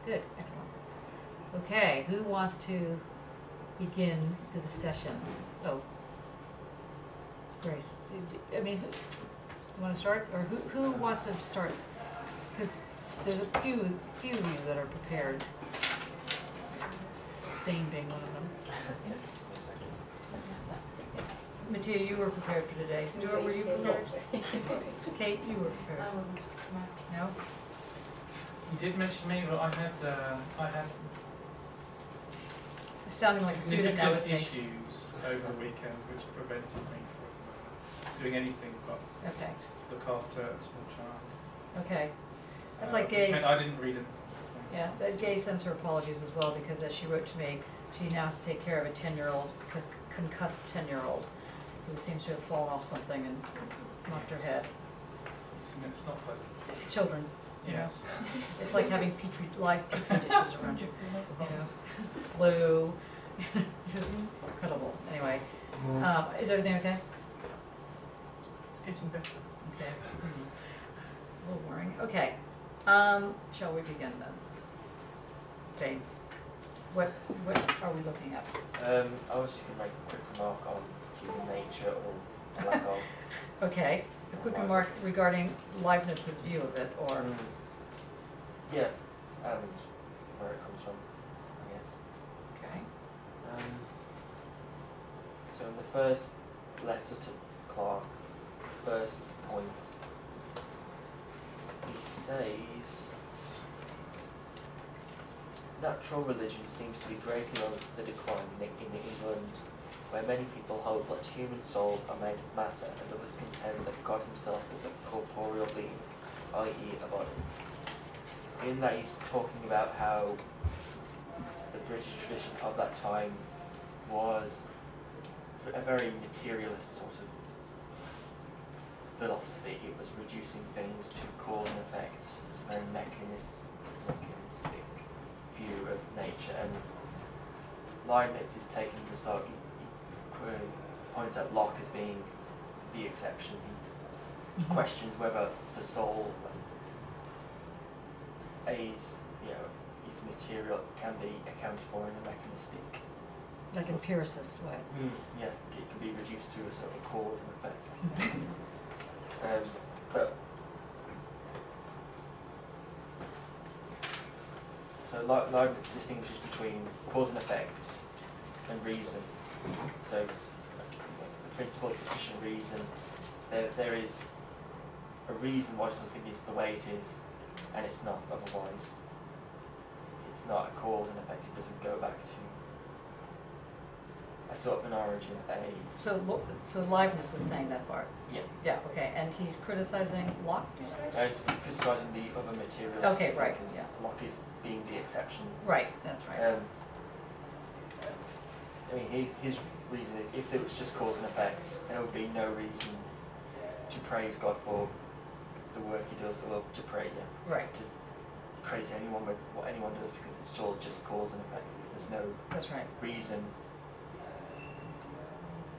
Good, excellent. Okay, who wants to begin the discussion? Oh, Grace. I mean, you want to start, or who wants to start? Because there's a few of you that are prepared. Dane being one of them. Mattia, you were prepared for today. Stuart, were you prepared? Kate, you were prepared. I wasn't. No? You did mention me, but I had Sounding like a student now, isn't significant he? issues over the weekend which prevented me from doing anything but Okay, look after a small child. okay. That's like which Gay's. meant I didn't read it. Yeah, Gay sends her apologies as well, because as she wrote to me, she now has to take care of a 10-year-old, concussed 10-year-old, who seems to have fallen off something and knocked her head. It's not pleasant. Children, you know. Yes. It's like having live petri dishes around you, you know. Flu, just incredible. Anyway, is everything okay? It's getting better. Okay. It's a little worrying. Okay. Shall we begin then? Jane, what are we looking at? I was just going to make a quick remark on human nature or lack of. Okay, a quick remark regarding Leibniz's view of it, or Yeah, and where it comes from, I guess. okay. So in the first letter to Clark, first point, he says, natural religion seems to be greatly on the decline in England, where many people hold that human souls are made of matter, and others contend that God himself is a corporeal being, i.e. a body. In that he's talking about how the British tradition of that time was a very materialist sort of philosophy. It was reducing things to cause and effect. It was a very mechanistic view of nature, and Leibniz is taking the sort. He points out Locke as being the exception. He questions whether the soul is material can be accounted for in a mechanistic. Like empiricist way. Yeah, it can be reduced to a sort of cause and effect. But so Leibniz distinguishes between cause and effect and reason. So the principle of sufficient reason, there is a reason why something is the way it is, and it's not otherwise. It's not a cause and effect. It doesn't go back to a sort of an origin, So Leibniz is saying that part. Yeah. Yeah. Okay. And he's criticizing Locke. Did you say? It's criticising the other materials. Okay, right, because yeah. Locke is being the exception. Right. That's right. I mean, his reason, if there was just cause and effect, there would be no reason to praise God for the work he does, or to pray, Right. to credit anyone with what anyone does, because it's all just cause and effect. There's no That's right. reason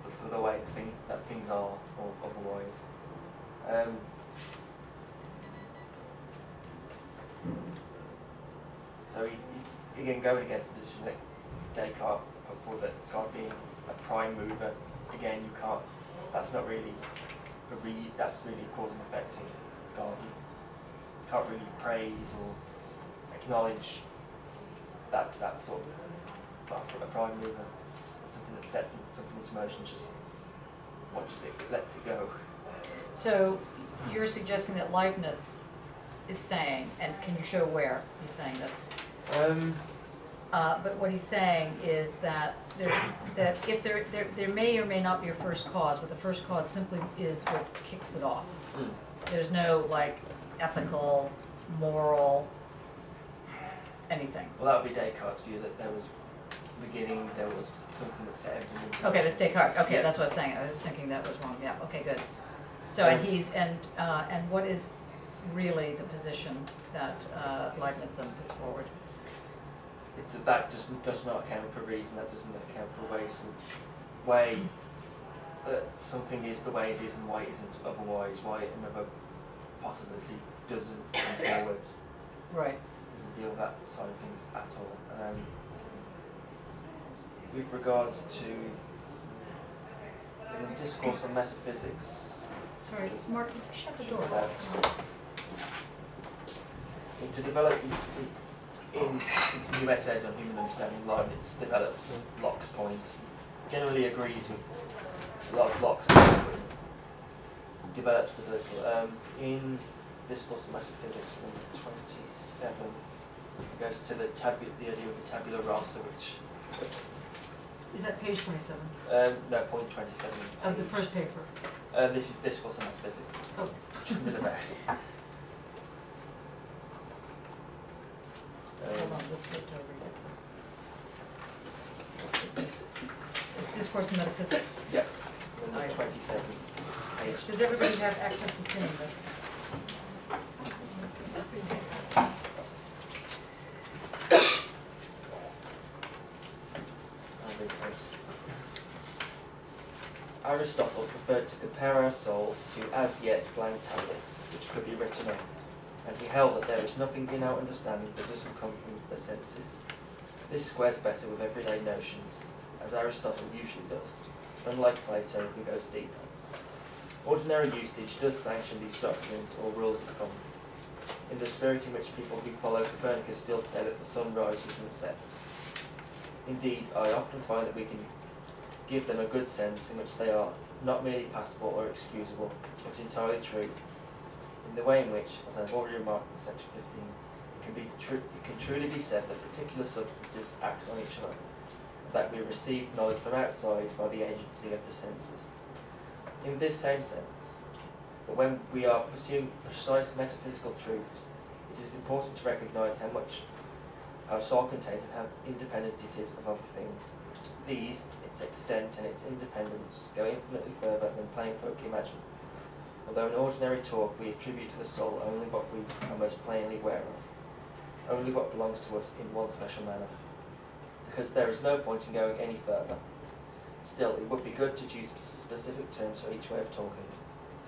for the way that things are, or otherwise. So he's again going against the position that Descartes put forward, that God being a prime mover. Again, you can't. That's not really that's really cause and effect of God. You can't really praise or acknowledge that sort of a prime mover. Something that sets something into motion, just watches it, lets it go. So you're suggesting that Leibniz is saying, and can you show where he's saying this? But what he's saying is that if there may or may not be a first cause, but the first cause simply is what kicks it off. There's no like ethical, moral, anything. Well, that would be Descartes' view, that there was beginning, there was something that set everything into Okay, that's Descartes. Okay, Yeah. that's what I was saying. I was thinking that was wrong. Yeah. Okay, good. So and he's and what is really the position that Leibniz then puts forward? It's that does not account for reason, that doesn't account for way that something is the way it is and why it isn't otherwise, why another possibility doesn't come forward. Right. deal with that side of things at all. With regards to in discourse on metaphysics, Sorry, Mark, you shut the door. To develop in his new essays on human understanding, Leibniz develops Locke's point. Generally agrees with a lot of Locke's points, but develops a little. In Discourse on Metaphysics, from 27, it goes to the idea of the tabula rasa, which Is that page 27? no, point 27 Of the first paper? This is Discourse on Metaphysics. Oh. Shouldn't be the best. Hold on, let's flip over here. It's Discourse in Metaphysics. Yeah, number 27 page. Does everybody have access to seeing this? Aristotle preferred to compare our souls to as yet blank tablets, which could be written on, and he held that there is nothing in our understanding that doesn't come from the senses. This squares better with everyday notions, as Aristotle usually does, unlike Plato, who goes deeper. Ordinary usage does sanction these doctrines or rules of thumb, in the spirit in which people who follow Copernicus still say that the sun rises and sets. Indeed, I often find that we can give them a good sense in which they are not merely passable or excusable, but entirely true, in the way in which, as I've already remarked in section 15, it can truly be said that particular substances act on each other, and that we receive knowledge from outside by the agency of the senses. In this same sense, but when we are pursuing precise metaphysical truths, it is important to recognise how much our soul contains and how independent it is of other things. These, its extent and its independence, go infinitely further than plain folk imagine. Although in ordinary talk we attribute to the soul only what we are most plainly aware of, only what belongs to us in one special manner, because there is no point in going any further. Still, it would be good to choose specific terms for each way of talking,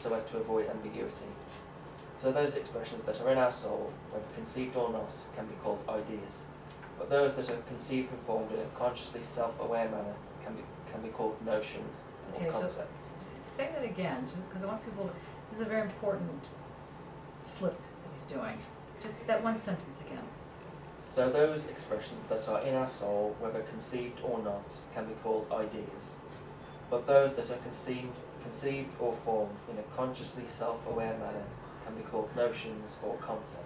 so as to avoid ambiguity. So those expressions that are in our soul, whether conceived or not, can be called ideas, but those that are conceived and formed in a consciously self-aware manner can be called notions or Okay, so concepts. say that again, just because I want people to, this is a very important slip that he's doing. Just that one sentence again. So those expressions that are in our soul, whether conceived or not, can be called ideas, but those that are conceived or formed in a consciously self-aware manner can be called notions or concepts.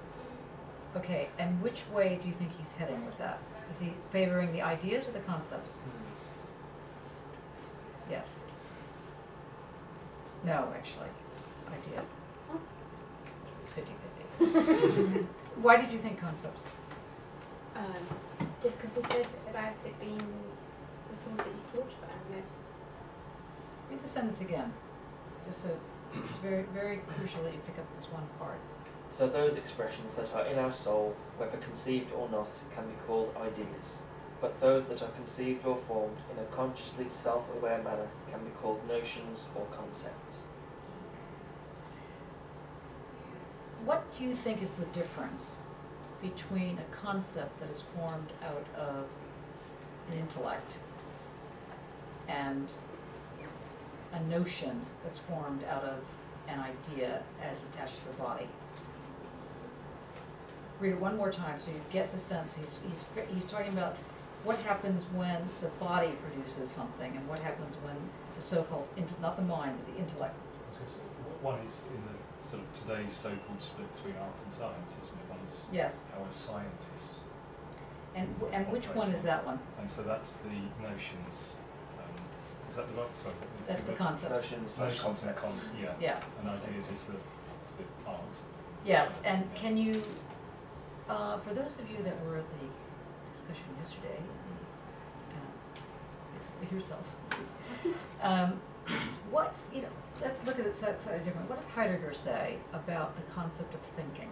Okay, and which way do you think he's heading with that? Is he favoring the ideas or the concepts? Yes. No, actually, ideas. It's 50-50. Why did you think concepts? Just because he said about it being the things that you thought about most. Read the sentence again. Just so it's very, very crucial that you pick up this one part. So those expressions that are in our soul, whether conceived or not, can be called ideas, but those that are conceived or formed in a consciously self-aware manner can be called notions or concepts. What do you think is the difference between a concept that is formed out of an intellect and a notion that's formed out of an idea as attached to the body? Read it one more time so you get the sense. He's talking about what happens when the body produces something and what happens when the so-called, not the mind, but the intellect. One is in the sort of today's so-called split between art and science, isn't it? One is Yes. how a scientist. And which one is that one? And so that's the notions. Is that the right? Sorry. That's the concept. Notions No slash concept. concepts. Yeah. Yeah. And ideas is the art. Yes, and can you, for those of you that were at the discussion yesterday, basically yourselves, what's, let's look at it slightly different. What does Heidegger say about the concept of thinking?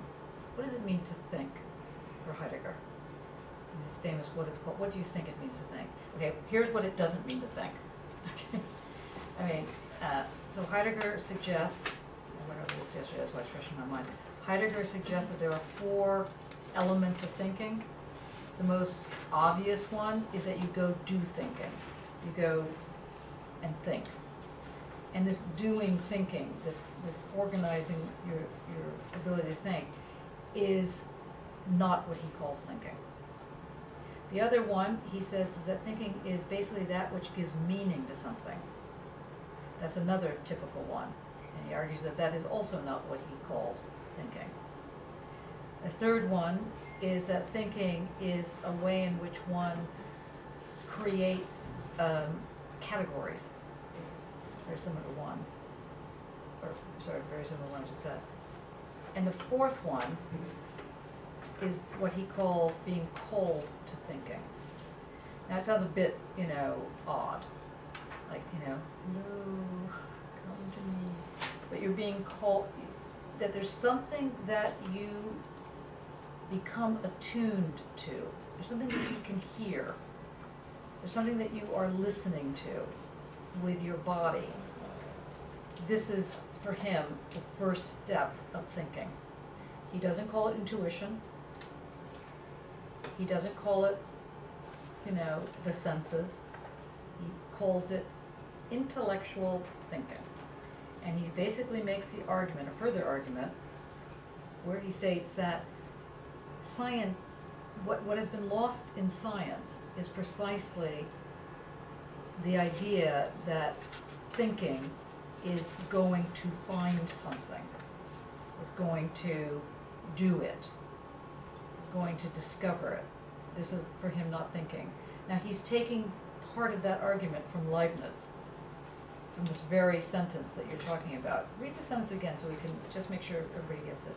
What does it mean to think for Heidegger? In his famous, what do you think it means to think? Okay, here's what it doesn't mean to think. I mean, so Heidegger suggests, I went over this yesterday, that's why it's fresh in my mind. Heidegger suggests that there are four elements of thinking. The most obvious one is that you go do thinking. You go and think. And this doing thinking, this organizing your ability to think, is not what he calls thinking. The other one, he says, is that thinking is basically that which gives meaning to something. That's another typical one. And he argues that that is also not what he calls thinking. A third one is that thinking is a way in which one creates categories. Very similar to one. Or, sorry, very similar to one I just said. And the fourth one is what he calls being called to thinking. Now it sounds a bit, odd. Like, hello, come to me. But you're being called, that there's something that you become attuned to. There's something that you can hear. There's something that you are listening to with your body. This is, for him, the first step of thinking. He doesn't call it intuition. He doesn't call it, the senses. He calls it intellectual thinking. And he basically makes the argument, a further argument, where he states that science, what has been lost in science is precisely the idea that thinking is going to find something, is going to do it, is going to discover it. This is, for him, not thinking. Now, he's taking part of that argument from Leibniz, from this very sentence that you're talking about. Read the sentence again so we can just make sure everybody gets it.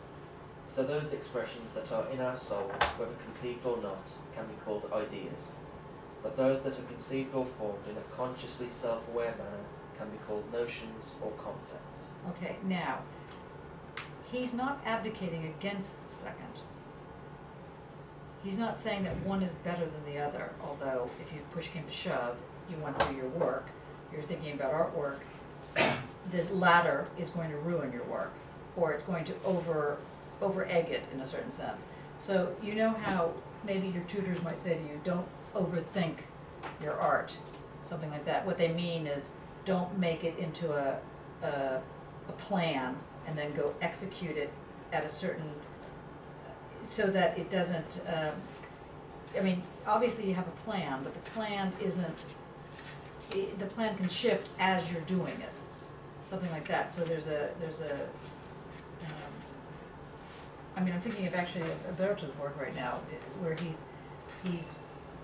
So those expressions that are in our soul, whether conceived or not, can be called ideas. But those that are conceived or formed in a consciously self-aware manner can be called notions or concepts. Okay, now, he's not advocating against the second. He's not saying that one is better than the other, although if you push came to shove, you want to do your work, you're thinking about artwork, the latter is going to ruin your work, or it's going to over-egg it in a certain sense. So you know how maybe your tutors might say to you, don't overthink your art, something like that. What they mean is don't make it into a plan and then go execute it at a certain, so that it doesn't, obviously you have a plan, but the plan isn't, the plan can shift as you're doing it, something like that. So there's a I'm thinking of actually Alberto's work right now, where he's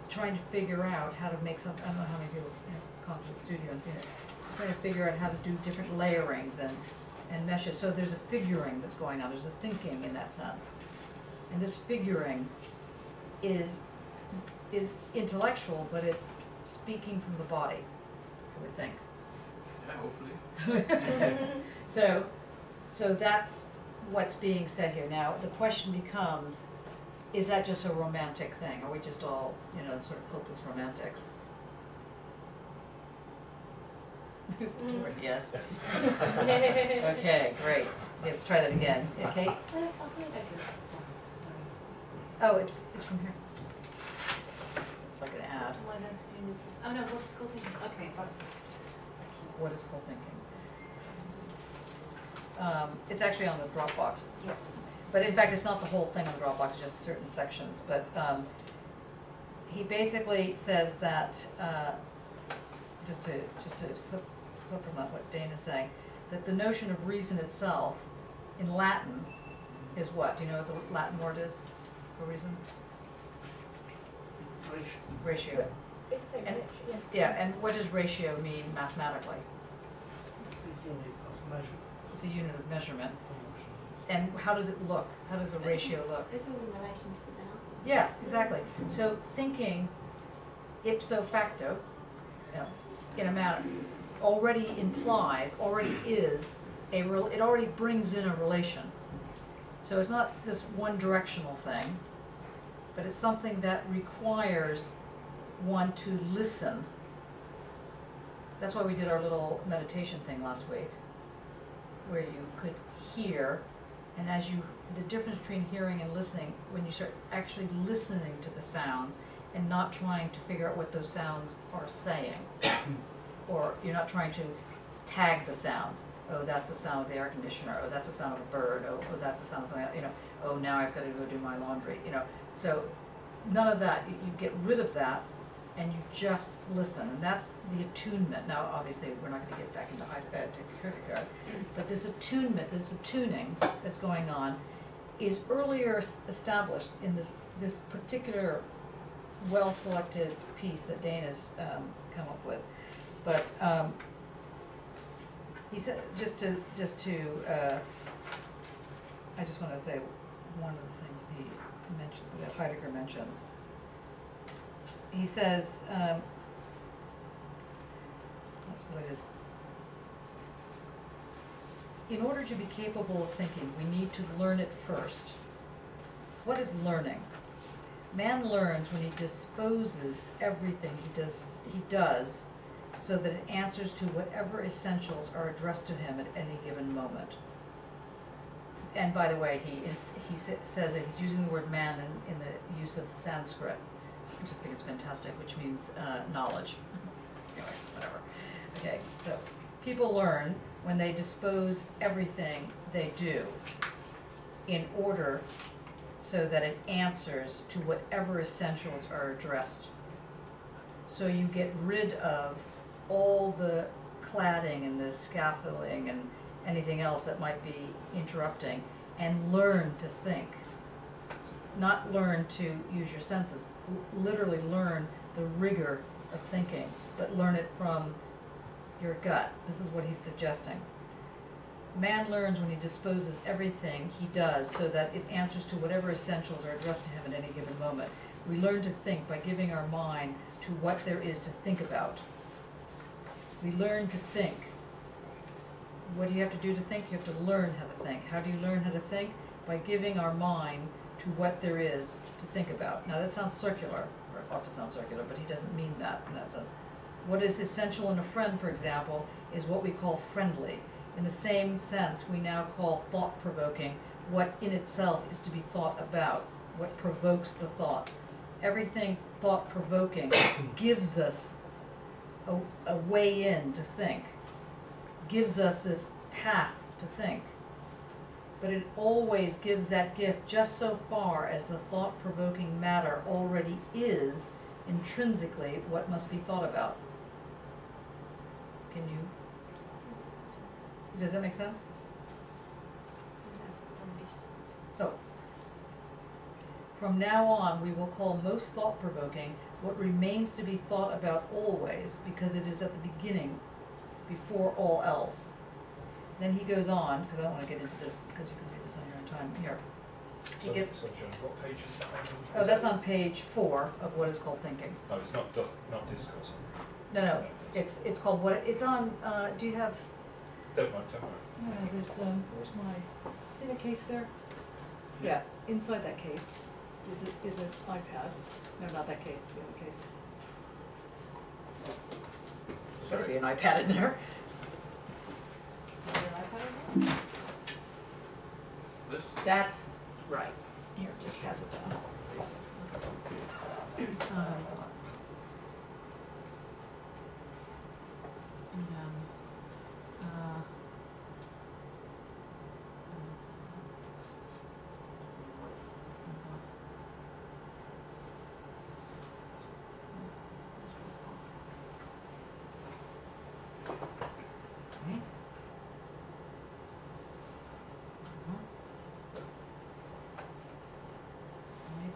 trying to figure out how to make something. I don't know how many people have gone to the studio and seen it. Trying to figure out how to do different layerings and meshes. So there's a figuring that's going on. There's a thinking in that sense, and this figuring is intellectual, but it's speaking from the body, I would think. Yeah, hopefully. So that's what's being said here. Now, the question becomes, is that just a romantic thing? Are we just all, sort of hopeless romantics? Yes. Okay, great. Let's try that again. Okay. Oh, it's from here. It's like an ad. Oh no, what's school thinking? Okay, What is called thinking? It's actually on the Dropbox. Yeah. But in fact, it's not the whole thing on the Dropbox, it's just certain sections. But he basically says that, just to supplement what Dane is saying, that the notion of reason itself in Latin is what? Do you know what the Latin word is for reason? Ratio. It's so And- rich, yeah. Yeah, and what does ratio mean mathematically? It's a unit of measure. It's a unit of measurement. And how does it look? How does a ratio look? This was in relation to something else. Yeah, exactly. So thinking ipso facto, in a manner, already implies, already is it already brings in a relation. So it's not this one directional thing, but it's something that requires one to listen. That's why we did our little meditation thing last week, where you could hear And as you, the difference between hearing and listening, when you start actually listening to the sounds and not trying to figure out what those sounds are saying, or you're not trying to tag the sounds. Oh, that's the sound of the air conditioner. Oh, that's the sound of a bird. Oh, that's the sound of something, you know. Oh, now I've got to go do my laundry, you know. So none of that. You get rid of that, and you just listen. And that's the attunement. Now, obviously, we're not going to get back into Kierkegaard, but this attunement, this attuning that's going on, is earlier established in this particular well-selected piece that Dana's come up with. But he said, I just want to say one of the things that he mentioned, that Heidegger mentions. He says, that's what it is. In order to be capable of thinking, we need to learn it first. What is learning? Man learns when he disposes everything he does so that it answers to whatever essentials are addressed to him at any given moment. And by the way, he says that he's using the word man in the use of Sanskrit, which I think is fantastic, which means knowledge. Anyway, whatever. Okay, so people learn when they dispose everything they do in order so that it answers to whatever essentials are addressed. So you get rid of all the cladding and the scaffolding and anything else that might be interrupting, and learn to think. Not learn to use your senses, literally learn the rigor of thinking, but learn it from your gut. This is what he's suggesting. Man learns when he disposes everything he does so that it answers to whatever essentials are addressed to him at any given moment. We learn to think by giving our mind to what there is to think about. We learn to think. What do you have to do to think? You have to learn how to think. How do you learn how to think? By giving our mind to what there is to think about. Now that sounds circular, or it ought to sound circular, but he doesn't mean that in that sense. What is essential in a friend, for example, is what we call friendly. In the same sense, we now call thought-provoking what in itself is to be thought about, what provokes the thought. Everything thought-provoking gives us a way in to think, gives us this path to think. But it always gives that gift just so far as the thought-provoking matter already is intrinsically what must be thought about. Can you? Does that make sense? Oh. From now on, we will call most thought-provoking what remains to be thought about always, because it is at the beginning, before all else. Then he goes on, because I don't want to get into this, because you can read this on your own time. Here. You get, So, John, what page is that on? oh, that's on page 4 of what is called thinking. Oh, it's not discourse. No, it's called what, it's on, do you have, Don't mind, don't worry. no, there's, where's my, see the case there? Yeah, inside that case is an iPad. No, not that case, the other case. There should be an iPad in there. Is there an iPad in there? This? That's right. Here, just pass it down.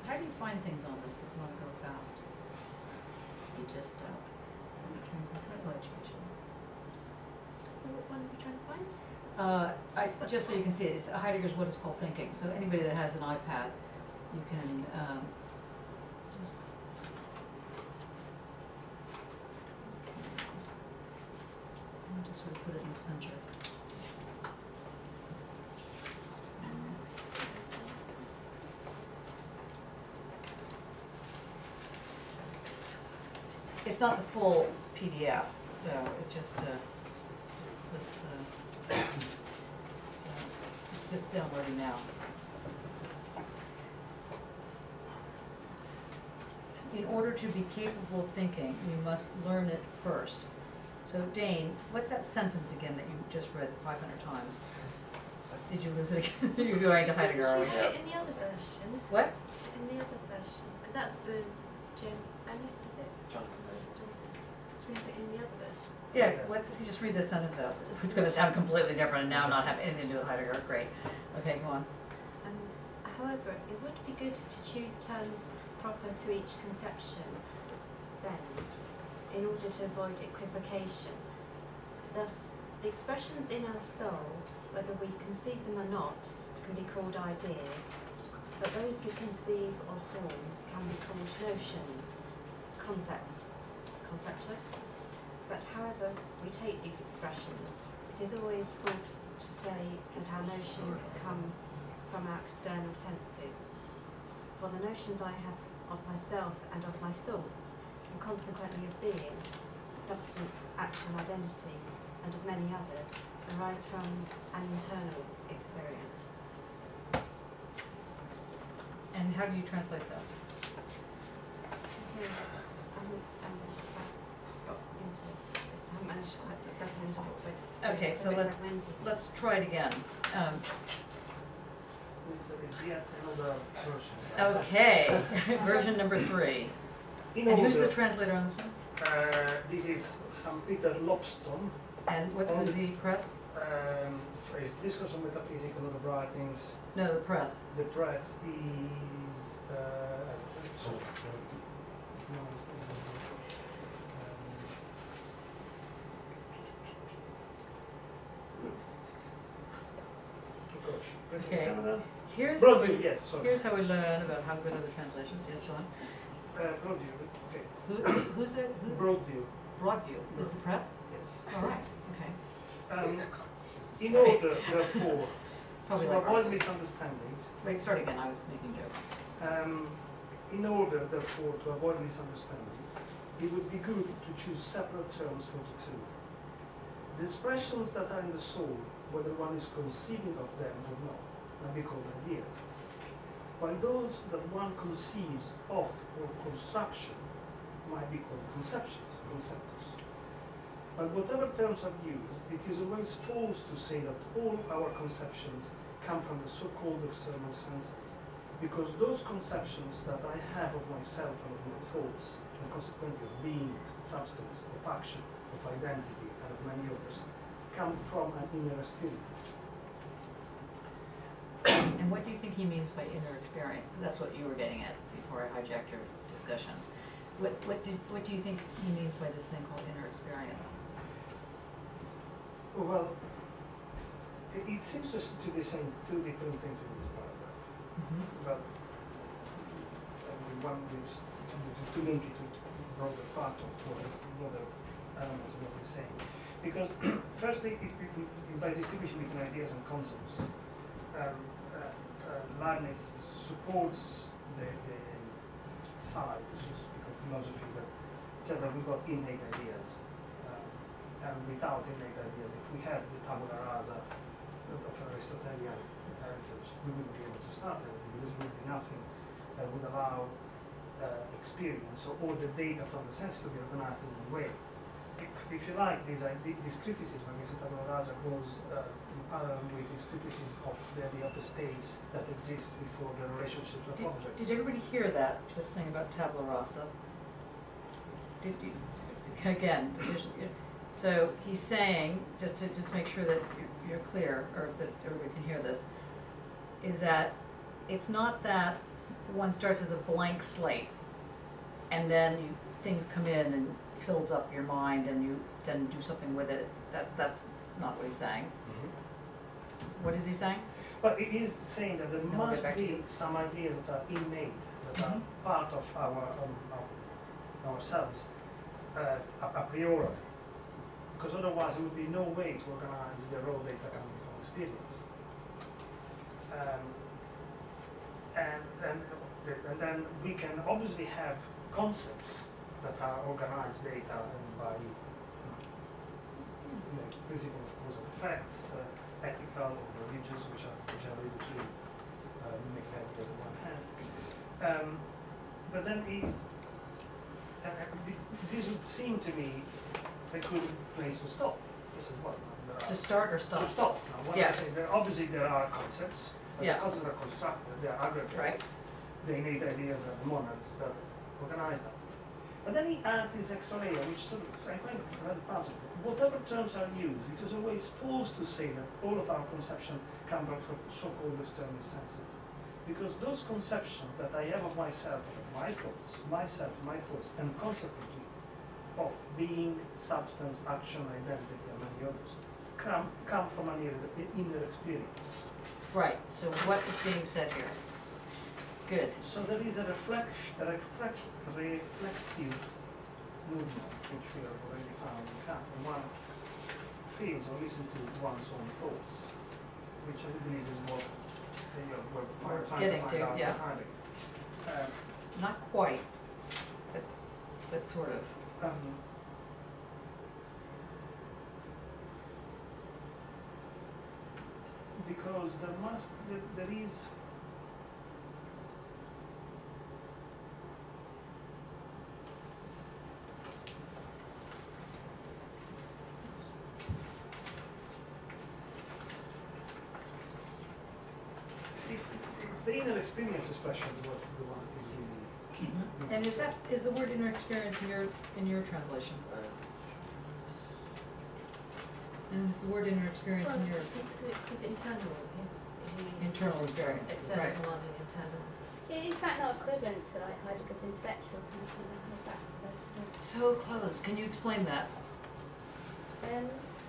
How do you find things on this if you want to go fast? You just, education. What one are you trying to find? Just so you can see it, it's Heidegger's What is Called Thinking. So anybody that has an iPad, you can just. I'll just sort of put it in the center. It's not the full PDF, so it's just this. So just downloading now. In order to be capable of thinking, we must learn it first. So Dane, what's that sentence again that you just read 500 times? Did you lose it again? You're going to Heidegger, are we? Should we put it in the other version? What? In the other version, because that's the James Bennett, is it? Jonathan May. Should we put it in the other version? Yeah, let's just read that sentence out. It's going to sound completely different and now not have anything to do with Heidegger. Great. Okay, go on. However, it would be good to choose terms proper to each conception, send, in order to avoid equivocation. Thus, the expressions in our soul, whether we conceive them or not, can be called ideas, but those we conceive or form can be called notions, concepts, conceptus. But however we take these expressions, it is always false to say that our notions come from our external senses. For the notions I have of myself and of my thoughts, and consequently of being, substance, action, identity, and of many others, arise from an internal experience. And how do you translate that? So, I got into this, I haven't managed to quite settle into what we're Okay, it's a so bit let's fragmented. try it again. There is yet another version. Okay, version number 3. In And who's order, the translator on this one? this is some Peter Lobston. And who's the press? For his discourse on metaphysical of writings. No, the press. The press is sorry. No, it's gosh. Okay. Canada? Here's Broadview, yes, sorry. here's how we learn about how good are the translations. Yes, go on. Broadview, okay. Who's the Broadview, Broadview is the press? yes. All right. Okay. In order, therefore, Probably to like avoid misunderstandings, Wait, start again. I was making jokes. in order, therefore, to avoid misunderstandings, it would be good to choose separate terms for the two. The expressions that are in the soul, whether one is conceiving of them or not, might be called ideas, while those that one conceives of or construction might be called conceptions, conceptus. But whatever terms are used, it is always false to say that all our conceptions come from the so-called external senses, because those conceptions that I have of myself and of my thoughts, and consequently of being, substance, of action, of identity, and of many others, come from an inner experience. And what do you think he means by inner experience? 'Cause that's what you were getting at before I hijacked your discussion. What do you think he means by this thing called inner experience? Well, it seems to be saying two different things in this paragraph. But one is to link it to the broader part of what is the other elements of what we're saying. Because firstly, by distinguishing between ideas and concepts, Leibniz supports the side, which is because philosophy that says that we've got innate ideas, and without innate ideas, if we had the tabula rasa of Aristotelian heritage, we wouldn't be able to start anything, because there would be nothing that would allow experience, so all the data from the sense to be organized in one way. If you like, this criticism against the tabula rasa goes in parallel with this criticism of the idea of the space that exists before the relationships of objects. Did everybody hear that, this thing about tabula rasa? Did you, again, so he's saying, just to make sure that you're clear, or that everybody can hear this, is that it's not that one starts as a blank slate, and then things come in and fills up your mind, and you then do something with it. That's not what he's saying. What is he saying? But it is saying that there Then we'll get must back to be you. some ideas that are innate, that are part of ourselves a priori, because otherwise there would be no way to organize the raw data coming from experience. And then we can obviously have concepts that are organized data and by the principle of cause and effect, ethical or religious, which are really the two main ideas that one has. But then this would seem to me a good place to stop. This is what To start or stop? to stop. Now, what Yeah. I say, obviously there are concepts. But Yeah. the concepts are constructed. There are aggregates. Right. They need ideas and monads that organize them. But then he adds this extra layer, which sort of, I find it rather puzzling. Whatever terms are used, it is always forced to say that all of our conception come from so-called external senses. Because those conceptions that I have of myself, of my thoughts, and consequently of being, substance, action, identity, and many others, come from an inner experience. Right, so what is being said here? Good. So there is a reflexive movement which we have already found in Kant, and one feels or listens to one's own thoughts, which I believe is what we're trying getting to find to, out yeah. behind it. Not quite, but sort of. Because there is it's the inner experience, especially the one that is really key. And is the word inner experience in your translation? And is the word inner experience in yours? Because internal is Internal experience, external right. one and internal. Is that not equivalent to like Heidegger's intellectual kind of thing? Is that So close. Can you explain that?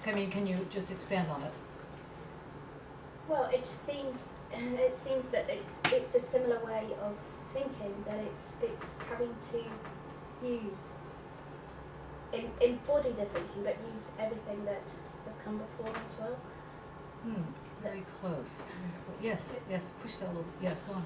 Can you just expand on it? Well, it just seems that it's a similar way of thinking, that it's having to embody the thinking, but use everything that has come before as well. Very close. Yes, push that a little, yes, go on.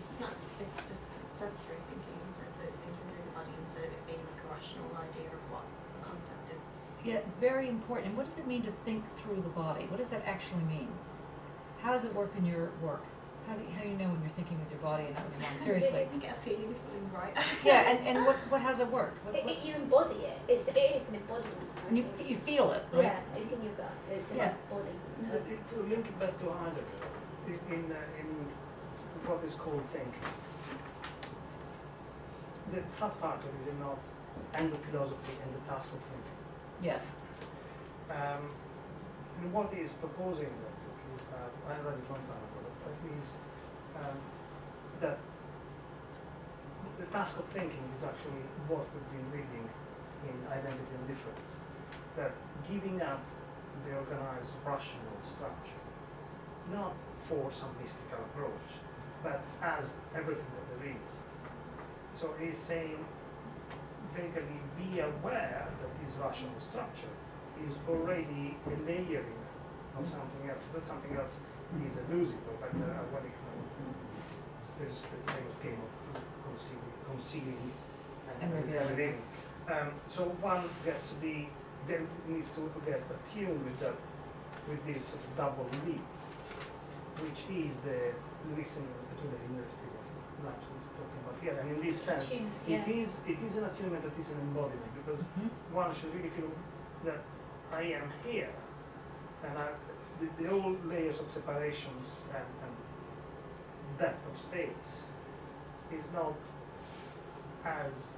It's just sensory thinking, so it's thinking through the body instead of it being like a rational idea of what the concept is. Yeah, very important. And what does it mean to think through the body? What does that actually mean? How does it work in your work? How do you know when you're thinking with your body and not with your mind? Seriously. You get a feeling if something's right. Yeah, and what how does it work? You embody it. It is an embodiment. And you feel it, right? Yeah, it's in your gut. It's in Yeah. your body. To link it back to Heidegger, in what is called thinking, the subtitle is not "And the Philosophy and the Task of Thinking." Yes. And what he is proposing in that book is that, I read it one time ago, but is that the task of thinking is actually what we've been reading in Identity and Difference, that giving up the organized rational structure, not for some mystical approach, but as everything that there is. So he's saying, basically, be aware that this rational structure is already a layering of something else. That something else is elusive, but what it there's the famous game of concealing And revealing. So one gets to be, then needs to get attuned with that, with this sort of double leap, which is the listening between the inner experience that Leibniz is talking about here. And in this sense, Yeah. it is an attunement that is an embodiment, because one should really feel that I am here, and the old layers of separations and depth of space is not as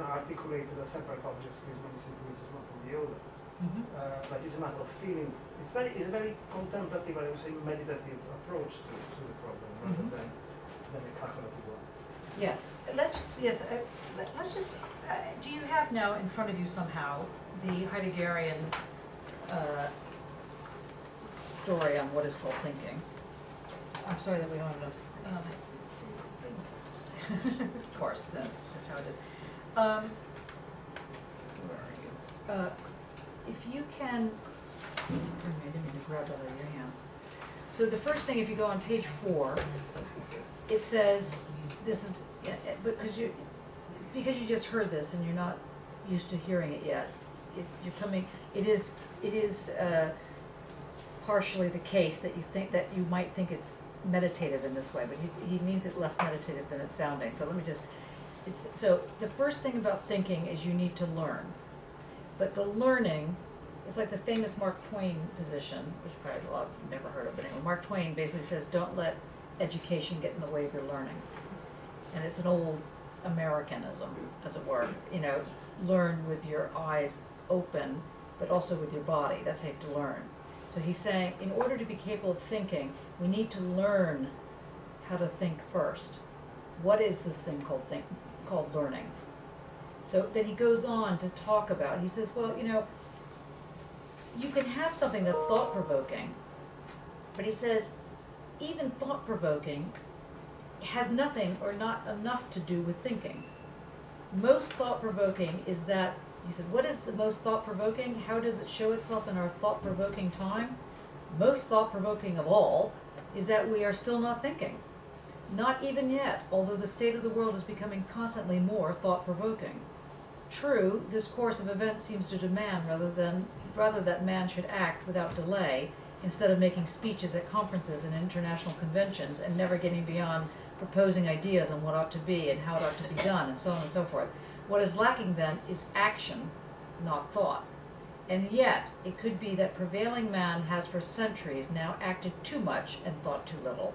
articulated as separate objects is many centimeters one from the other. But it's a matter of feeling. It's a very contemplative, I would say, meditative approach to the problem, rather than a calculative one. Yes. Let's just. Do you have now in front of you somehow the Heideggerian story on what is called thinking? I'm sorry that we don't have enough. Of course, that's just how it is. Where are you? If you can, I didn't mean to grab that out of your hands. So the first thing, if you go on page 4, it says, this is, because you just heard this and you're not used to hearing it yet, you're coming, it is partially the case that you might think it's meditative in this way, but he means it less meditative than it's sounding. So let me just, so the first thing about thinking is you need to learn. But the learning is like the famous Mark Twain position, which probably a lot of you never heard of, but anyway, Mark Twain basically says, don't let education get in the way of your learning. And it's an old Americanism, as it were. You know, learn with your eyes open, but also with your body. That's how you have to learn. So he's saying, in order to be capable of thinking, we need to learn how to think first. What is this thing called learning? So then he goes on to talk about, he says, well, you know, you can have something that's thought-provoking, but he says, even thought-provoking has nothing or not enough to do with thinking. Most thought-provoking is that, he said, what is the most thought-provoking? How does it show itself in our thought-provoking time? Most thought-provoking of all is that we are still not thinking. Not even yet, although the state of the world is becoming constantly more thought-provoking. True, this course of events seems to demand rather that man should act without delay, instead of making speeches at conferences and international conventions and never getting beyond proposing ideas on what ought to be and how it ought to be done, and so on and so forth. What is lacking then is action, not thought. And yet, it could be that prevailing man has for centuries now acted too much and thought too little.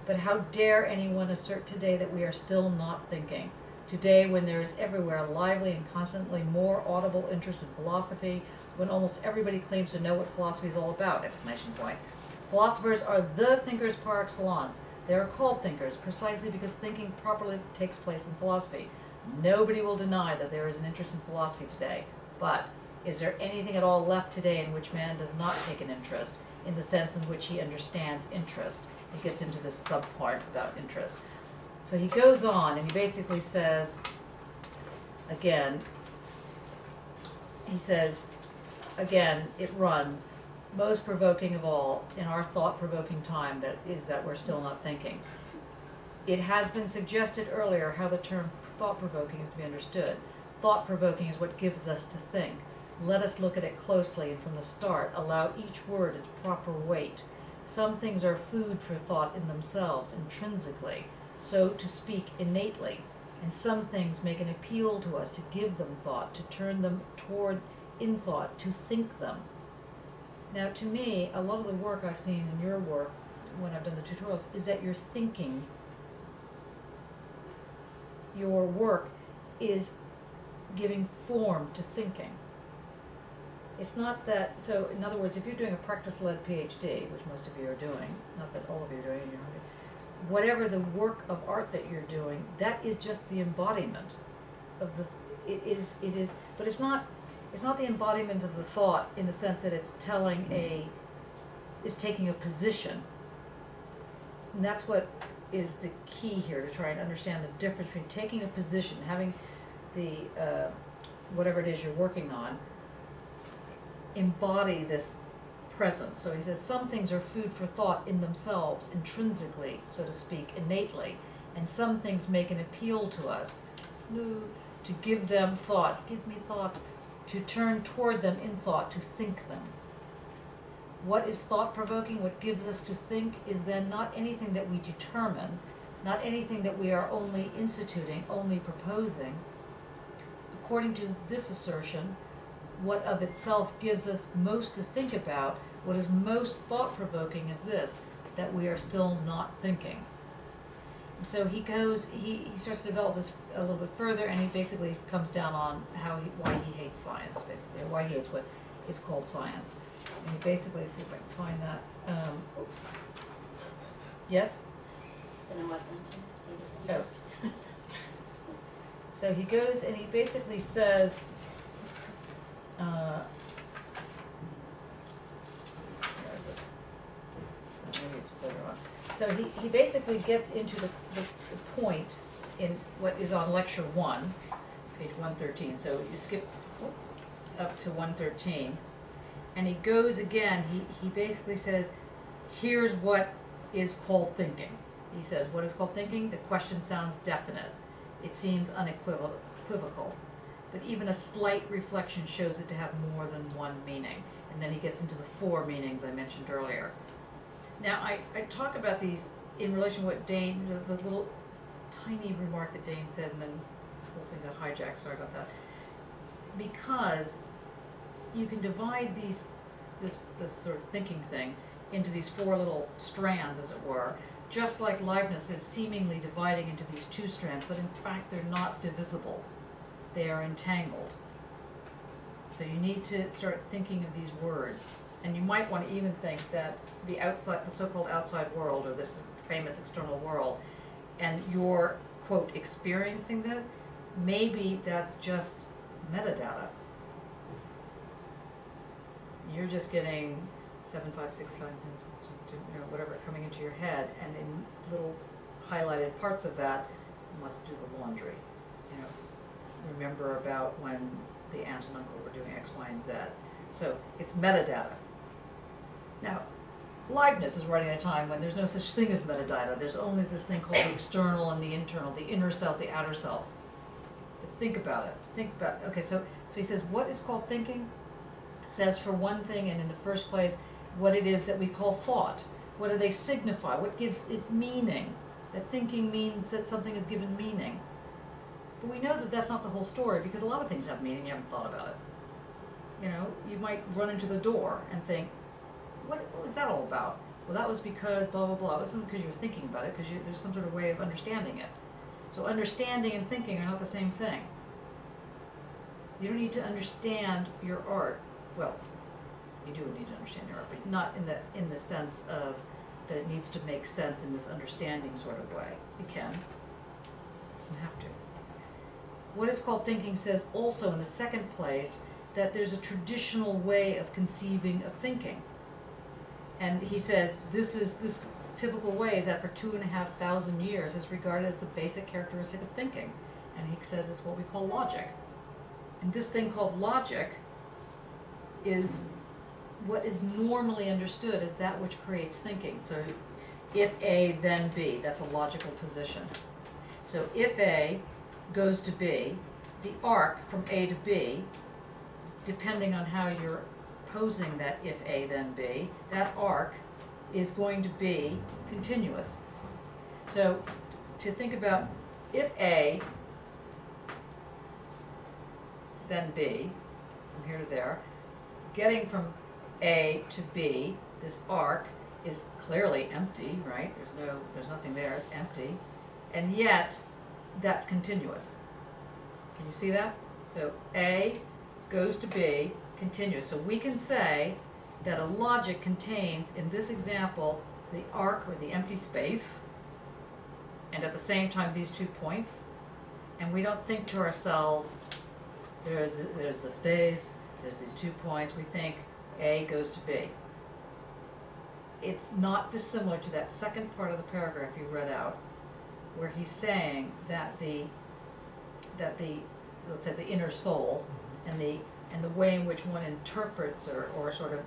But how dare anyone assert today that we are still not thinking? Today, when there is everywhere a lively and constantly more audible interest in philosophy, when almost everybody claims to know what philosophy is all about, exclamation point. Philosophers are the thinkers par excellence. They are called thinkers precisely because thinking properly takes place in philosophy. Nobody will deny that there is an interest in philosophy today, but is there anything at all left today in which man does not take an interest, in the sense in which he understands interest? He gets into this subpart about interest. So he goes on and he basically says, again, it runs, most provoking of all in our thought-provoking time that we're still not thinking. It has been suggested earlier how the term thought-provoking is to be understood. Thought-provoking is what gives us to think. Let us look at it closely and from the start allow each word its proper weight. Some things are food for thought in themselves, intrinsically, so to speak, innately, and some things make an appeal to us to give them thought, to turn them toward in thought, to think them. Now, to me, a lot of the work I've seen in your work, when I've done the tutorials, is that you're thinking. Your work is giving form to thinking. It's not that, so in other words, if you're doing a practice-led PhD, which most of you are doing, not that all of you are doing, whatever the work of art that you're doing, that is just the embodiment of the, but it's not the embodiment of the thought in the sense that it's taking a position. And that's what is the key here, to try and understand the difference between taking a position, having the, whatever it is you're working on, embody this presence. So he says some things are food for thought in themselves, intrinsically, so to speak, innately, and some things make an appeal to us, to give them thought, give me thought, to turn toward them in thought, to think them. What is thought-provoking, what gives us to think, is then not anything that we determine, not anything that we are only instituting, only proposing. According to this assertion, what of itself gives us most to think about, what is most thought-provoking is this, that we are still not thinking. And so he starts to develop this a little bit further, and he basically comes down on why he hates science, basically, or why he hates what is called science. And he basically, see if I can find that. Yes? Oh. So he goes and he basically says, where is it? Oh, maybe it's further on. So he basically gets into the point in what is on lecture 1, page 113. So you skip up to 113. And he goes again, he basically says, here's what is called thinking. He says, what is called thinking? The question sounds definite. It seems unequivocal. But even a slight reflection shows it to have more than one meaning. and then he gets into the four meanings I mentioned earlier. Now, I talk about these in relation to what Dane, the little tiny remark that Dane said, and then the whole thing got hijacked, sorry about that. Because you can divide this sort of thinking thing into these four little strands, as it were, just like Leibniz is seemingly dividing into these two strands, but in fact they're not divisible. They are entangled. So you need to start thinking of these words. And you might want to even think that the so-called outside world, or this famous external world, and you're, quote, experiencing that, maybe that's just metadata. You're just getting 7, 5, 6 times, whatever coming into your head, and in little highlighted parts of that, you must do the laundry. Remember about when the aunt and uncle were doing X, Y, and Z. So it's metadata. Now, Leibniz is writing at a time when there's no such thing as metadata. There's only this thing called the external and the internal, the inner self, the outer self. But think about it. Okay, so he says, what is called thinking? Says for one thing, and in the first place, what it is that we call thought. What do they signify? What gives it meaning? That thinking means that something is given meaning. But we know that that's not the whole story, because a lot of things have meaning, you haven't thought about it. You might run into the door and think, what was that all about? Well, that was because blah, blah, blah. It wasn't because you were thinking about it, because there's some sort of way of understanding it. So understanding and thinking are not the same thing. You don't need to understand your art. Well, you do need to understand your art, but not in the sense of that it needs to make sense in this understanding sort of way. It can. It doesn't have to. What is called thinking says also in the second place that there's a traditional way of conceiving of thinking. And he says this typical way is that for 2,500 years is regarded as the basic characteristic of thinking. And he says it's what we call logic. And this thing called logic is what is normally understood as that which creates thinking. So if A, then B, that's a logical position. So if A goes to B, the arc from A to B, depending on how you're posing that if A, then B, that arc is going to be continuous. So to think about if A, then B, from here to there, getting from A to B, this arc is clearly empty, right? There's nothing there, it's empty. And yet, that's continuous. Can you see that? So A goes to B, continuous. So we can say that a logic contains, in this example, the arc or the empty space, and at the same time these 2 points. And we don't think to ourselves, there's the space, there's these 2 points. We think A goes to B. It's not dissimilar to that second part of the paragraph you read out, where he's saying that the let's say the inner soul and the way in which one interprets or sort of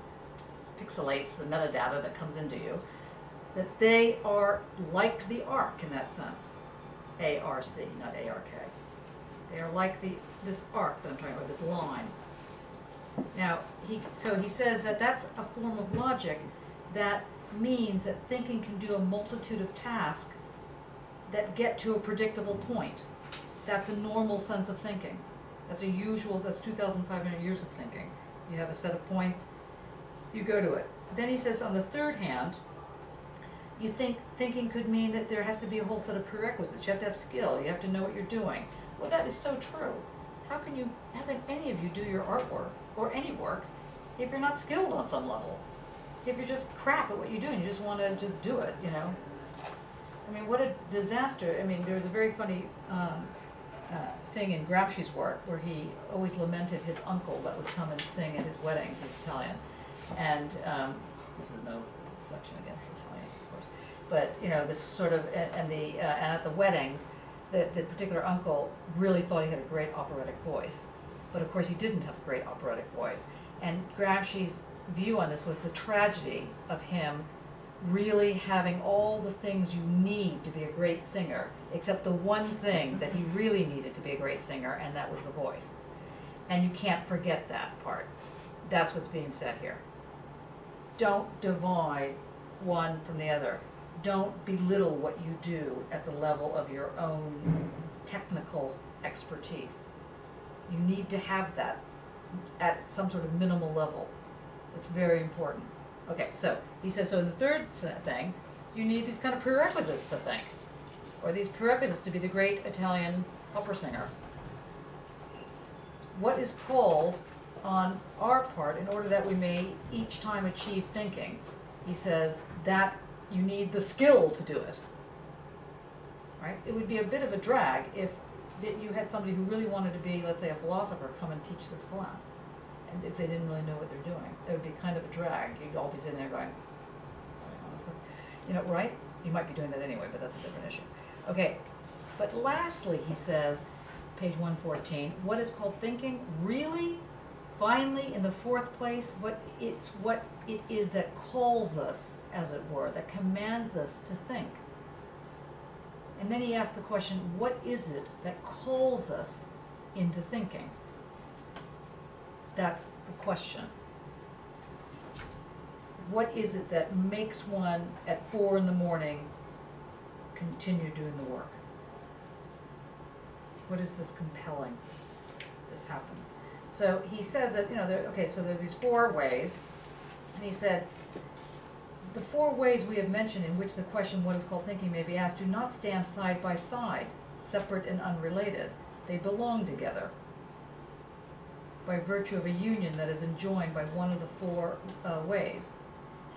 pixelates the metadata that comes into you, that they are like the arc in that sense. A-R-C, not A-R-K. They are like this arc that I'm talking about, this line. Now, he says that that's a form of logic that means that thinking can do a multitude of tasks that get to a predictable point. That's a normal sense of thinking. That's 2,500 years of thinking. You have a set of points, you go to it. Then he says, on the third hand, you think thinking could mean that there has to be a whole set of prerequisites. You have to have skill, you have to know what you're doing. Well, that is so true. How can any of you do your artwork, or any work, if you're not skilled on some level? If you're just crap at what you do and you just want to just do it, I mean, what a disaster. I mean, there was a very funny thing in Gramsci's work where he always lamented his uncle that would come and sing at his weddings. He's Italian. And this is no reflection against Italians, of course. But, this sort of, and at the weddings, the particular uncle really thought he had a great operatic voice. But of course he didn't have a great operatic voice. And Gramsci's view on this was the tragedy of him really having all the things you need to be a great singer, except the one thing that he really needed to be a great singer, and that was the voice. And you can't forget that part. that's what's being said here. Don't divide one from the other. Don't belittle what you do at the level of your own technical expertise. You need to have that at some sort of minimal level. It's very important. Okay, so he says, so in the third thing, you need these kind of prerequisites to think, or these prerequisites to be the great Italian opera singer. What is called on our part in order that we may each time achieve thinking? He says that you need the skill to do it. Right? It would be a bit of a drag if you had somebody who really wanted to be, let's say, a philosopher come and teach this class. And if they didn't really know what they're doing, it would be kind of a drag. You'd all be sitting there going, honestly, you know, right? You might be doing that anyway, but that's a different issue. Okay, but lastly, he says, page 114, what is called thinking? Really, finally, in the fourth place, what it is that calls us, as it were, that commands us to think. And then he asked the question, what is it that calls us into thinking? That's the question. What is it that makes one at 4 in the morning continue doing the work? What is this compelling? This happens. So he says that, you know, so there are these 4 ways, and he said, the 4 ways we have mentioned in which the question what is called thinking may be asked do not stand side by side, separate and unrelated. They belong together by virtue of a union that is enjoined by one of the 4 ways.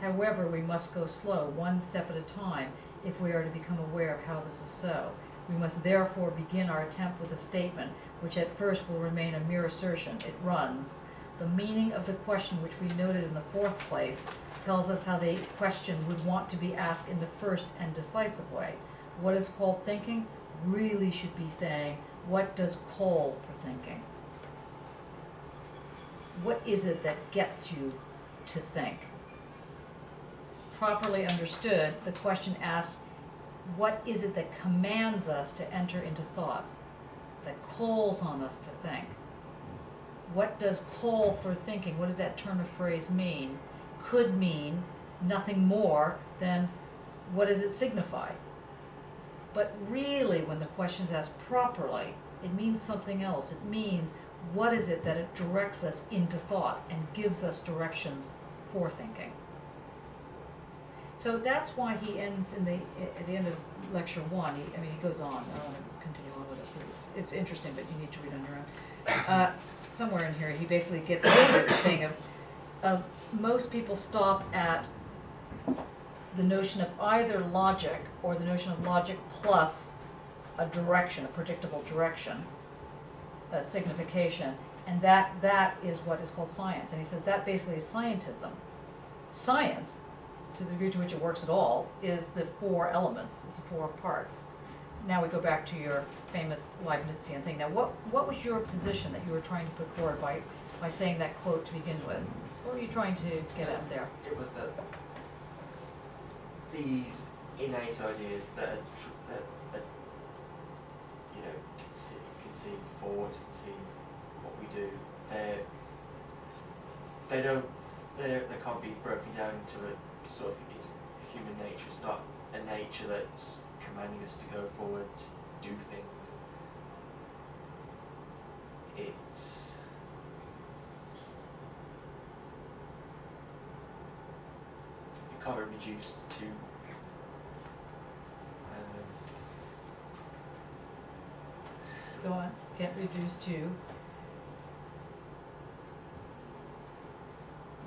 However, we must go slow, one step at a time, if we are to become aware of how this is so. We must therefore begin our attempt with a statement which at first will remain a mere assertion. It runs, the meaning of the question which we noted in the 4th place tells us how the question would want to be asked in the first and decisive way. What is called thinking really should be saying, what does call for thinking? What is it that gets you to think? Properly understood, the question asks, what is it that commands us to enter into thought, that calls on us to think? What does call for thinking, what does that turn of phrase mean? Could mean nothing more than what does it signify? But really, when the question is asked properly, it means something else. It means what is it that it directs us into thought and gives us directions for thinking. So that's why he ends at the end of lecture 1. He goes on. I don't want to continue on with this, but it's interesting, but you need to read on your own. Somewhere in here, he basically gets into the thing of most people stop at the notion of either logic or the notion of logic plus a direction, a predictable direction, a signification, and that is what is called science. And he said that basically is scientism. Science, to the degree to which it works at all, is the 4 elements, it's the 4 parts. Now we go back to your famous Leibnizian thing. Now what was your position that you were trying to put forward by saying that quote to begin with? What were you trying to get at there? It was that these innate ideas that you know, conceive forward, conceive what we do, they can't be broken down into a sort of, it's human nature. It's not a nature that's commanding us to go forward, to do things. It can't be reduced to Go on. Can't reduce to.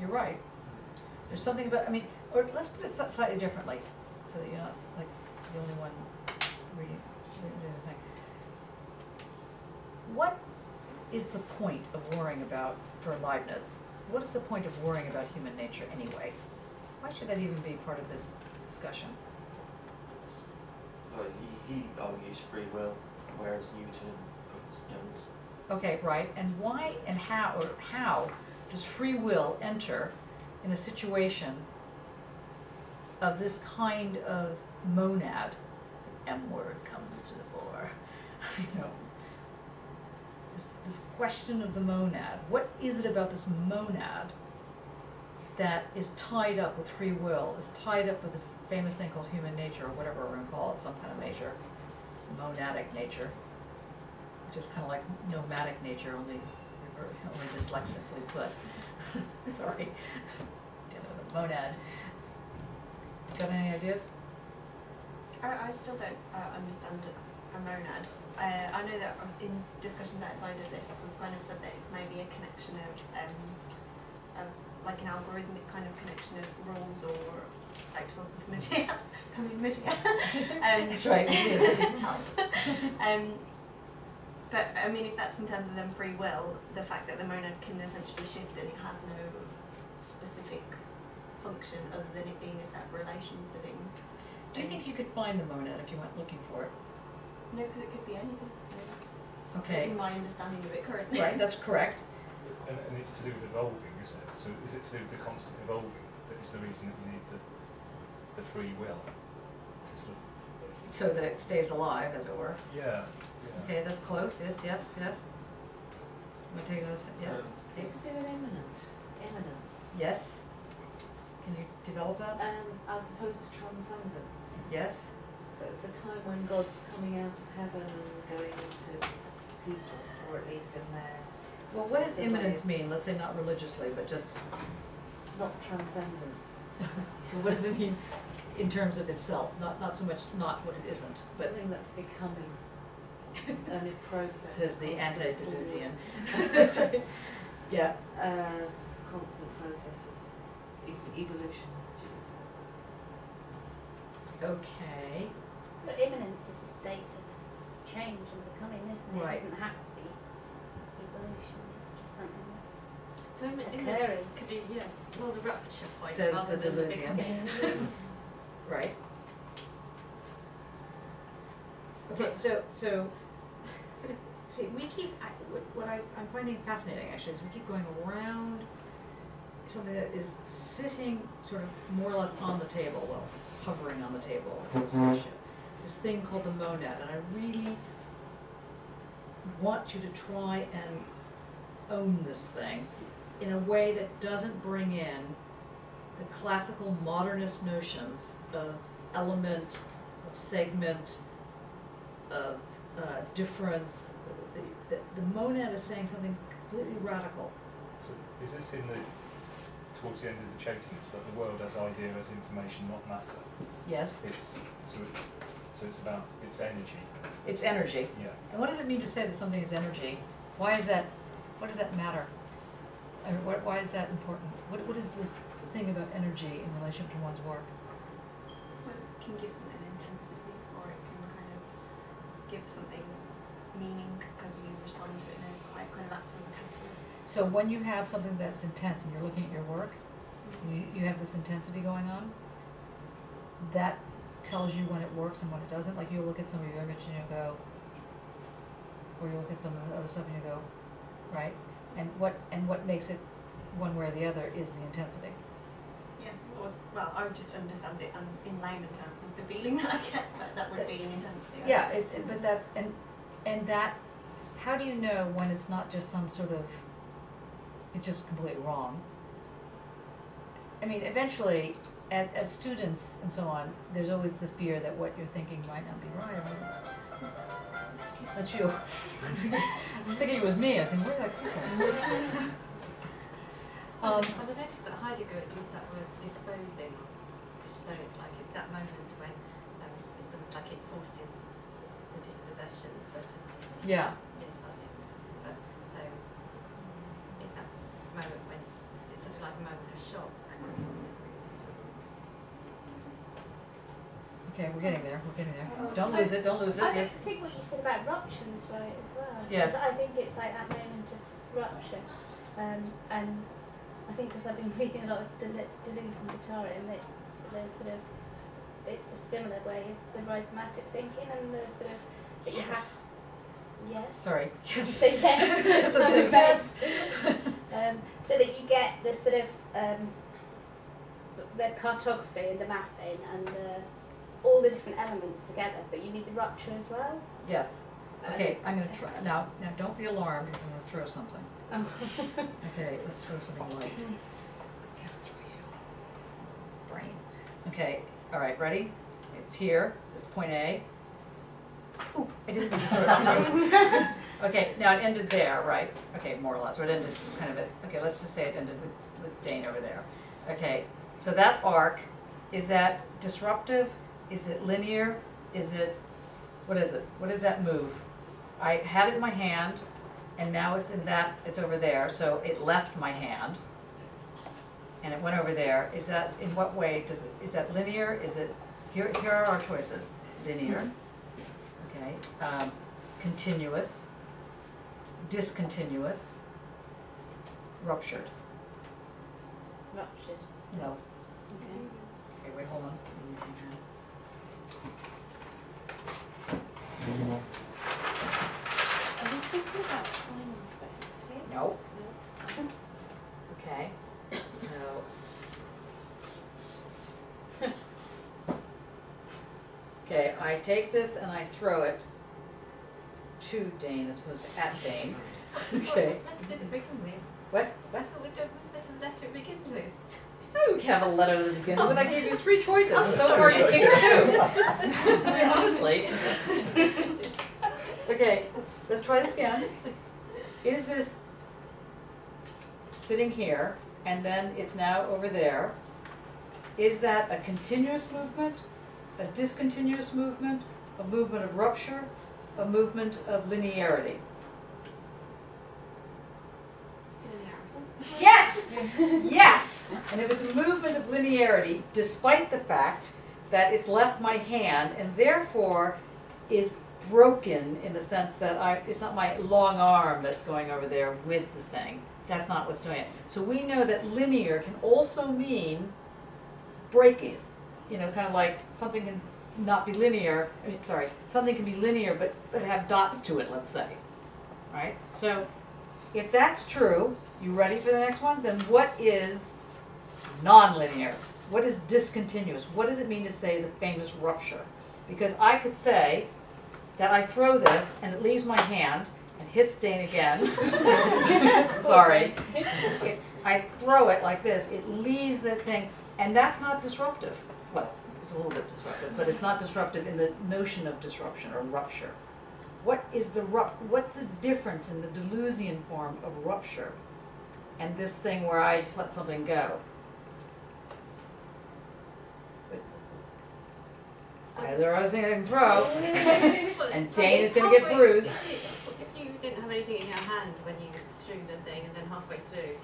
You're right. There's something about, or let's put it slightly differently, so that you're not like the only one reading the thing. What is the point of worrying about, for Leibniz, what is the point of worrying about human nature anyway? Why should that even be part of this discussion? well, he argues free will, whereas Newton and others don't. Okay, right. And why and how does free will enter in a situation of this kind of monad? M word comes to the fore. You know, this this question of the monad. What is it about this monad that is tied up with free will, is tied up with this famous thing called human nature, or whatever we're going to call it, some kind of nature, monadic nature, which is kind of like nomadic nature, only dyslexically put. Sorry. The monad. Got any ideas? I still don't understand a monad. I know that in discussions outside of this, we've kind of said that it's maybe a connection of like an algorithmic kind of connection of rules, or back to multimedia. That's right, it is. But I mean, if that's in terms of them free will, the fact that the monad can essentially shift and it has no specific function other than it being a set of relations to things. Do you think you could find the monad if you went looking for it? No, because it could be anything. So Okay. in my understanding of it currently. Right, that's correct. And it's to do with evolving, isn't it? So is it to do with the constant evolving that is the reason that you need the free will? To sort of, So that it stays alive, as it were. yeah. Okay, that's close. Yes, yes, yes. We take those. Yes. It's to do with immanence. Yes. Can you develop that? As opposed to transcendence. Yes. So it's a time when God's coming out of heaven and going into people, or at least in their, Well, what does immanence mean? Let's say not religiously, but just not transcendence. what does it mean in terms of itself? Not so much not what it isn't, but Something that's becoming and in process. says the constant antediluvian. forward, That's right. Yeah. constant process of evolution, as Julie says. Okay. But imminence is a state of change and becoming, isn't it? Right. It doesn't have to be evolution, it's just something that's So occurring. could be, yes, well, the rupture point Says rather the than the delusion. becoming. Right. Okay, so see, we keep what I'm finding fascinating actually is we keep going around something that is sitting sort of more or less on the table, well, hovering on the table, this thing called the monad, and I really want you to try and own this thing in a way that doesn't bring in the classical modernist notions of element, of segment, of difference. The monad is saying something completely radical. So is this towards the end of the Chatians, that the world as idea, as information, not matter? Yes? So it's about its energy. It's energy. Yeah. And what does it mean to say that something is energy? Why is that, what does that matter? I mean, why is that important? What is this thing about energy in relation to one's work? Well, it can give something intensity, or it can kind of give something meaning because you respond to it in a quite kind of acts as a catalyst. So when you have something that's intense and you're looking at your work, you have this intensity going on, that tells you when it works and when it doesn't. Like you'll look at some of your image and you'll go, or you look at some of the other stuff and you go, right? And what makes it one way or the other is the intensity. Yeah, well, I would just understand it in layman terms as the feeling that I get, but that would be an intensity. Yeah, but that, and that, how do you know when it's not just some sort of, it's just completely wrong? I mean, eventually, as students and so on, there's always the fear that what you're thinking might not be right. That's you. I was thinking it was me. I was thinking, where did that come from? And I noticed that Heidegger used that word disposing, which so it's like it's that moment when it's almost like it forces the dispossession, so to Yeah. But so it's that moment when it's sort of like a moment of shock. Okay, we're getting there. We're getting there. Don't lose it. Don't lose it. I Yes. think what you said about rupture is right as well. Yes. I think it's like that moment of rupture, and I think because I've been reading a lot of Deleuze and Guattari, that there's sort of it's a similar way of the rhizomatic thinking and the sort of that you have. Yes. Sorry. You say yes. So say yes. So that you get the sort of the cartography and the mapping and all the different elements together, but you need the rupture as well. Yes. Okay, I'm gonna try, now don't be alarmed, because I'm gonna throw something. Oh. Okay, let's throw something light. Yeah, throw you. Brain. Okay, all right, ready? It's here, this is point A. Ooh, I didn't mean to throw it. Okay, now it ended there, right? Okay, more or less, or it ended kind of okay, let's just say it ended with Dane over there. Okay, so that arc, is that disruptive? Is it linear? Is it, what is it? What does that move? I had it in my hand, and now it's it's over there, so it left my hand, and it went over there. Is that, in what way is that linear? Is it, here are our choices. Linear, okay, continuous, discontinuous, ruptured. Ruptured. No. Okay. Okay, wait, hold on. Are we talking about time and space here? No. No. Okay. No. Okay, I take this and I throw it to Dane as opposed to at Dane. Okay. What letter to begin with? What? What? What letter to begin with? Oh, you can have a letter to begin with. I gave you 3 choices, and so far you picked 2. I mean, honestly. Okay, let's try this again. Is this sitting here, and then it's now over there? Is that a continuous movement, a discontinuous movement, a movement of rupture, a movement of linearity? Yes! Yes! And it was a movement of linearity despite the fact that it's left my hand and therefore is broken in the sense that it's not my long arm that's going over there with the thing. That's not what's doing it. So we know that linear can also mean breaking. You know, kind of like something can not be linear. I mean, sorry, something can be linear but have dots to it, let's say. Right? So if that's true, you ready for the next one? Then what is nonlinear? What is discontinuous? What does it mean to say the famous rupture? Because I could say that I throw this and it leaves my hand and hits Dane again. Sorry. I throw it like this, it leaves that thing, and that's not disruptive. Well, it's a little bit disruptive, but it's not disruptive in the notion of disruption or rupture. What's the difference in the Deleuzian form of rupture and this thing where I just let something go? There are other things I can throw, and Dane is going to get bruised. If you didn't have anything in your hand when you threw the thing, and then halfway through,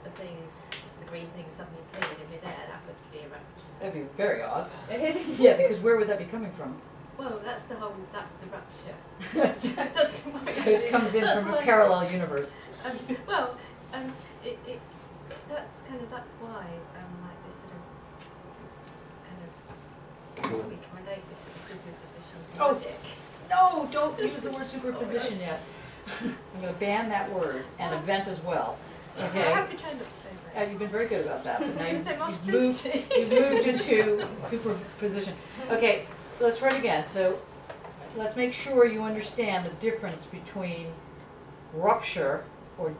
the green thing suddenly appeared in midair, that would be a rupture. That'd be very odd. Yeah, because where would that be coming from? Well, that's the rupture. So it comes in from a parallel universe. That's why like this sort of we can relate this sort of superposition logic. No, don't use the word superposition yet. I'm going to ban that word and event as well. Okay. I have been trying not to say that. You've been very good about that, but now you've moved into superposition. Okay, let's try it again. So let's make sure you understand the difference between rupture, or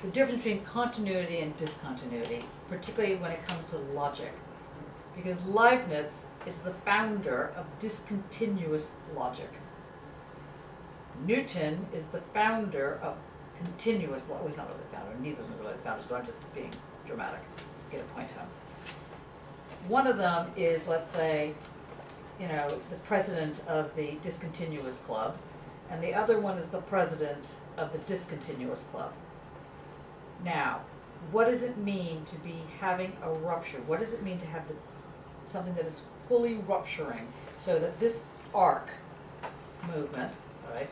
the difference between continuity and discontinuity, particularly when it comes to logic. Because Leibniz is the founder of discontinuous logic. Newton is the founder of continuous logic. Well, he's not really the founder, neither of them are really the founders, but I'm just being dramatic, get a point home. One of them is, let's say, the president of the discontinuous club, and the other one is the president of the discontinuous club. Now, what does it mean to be having a rupture? What does it mean to have something that is fully rupturing, so that this arc movement, right?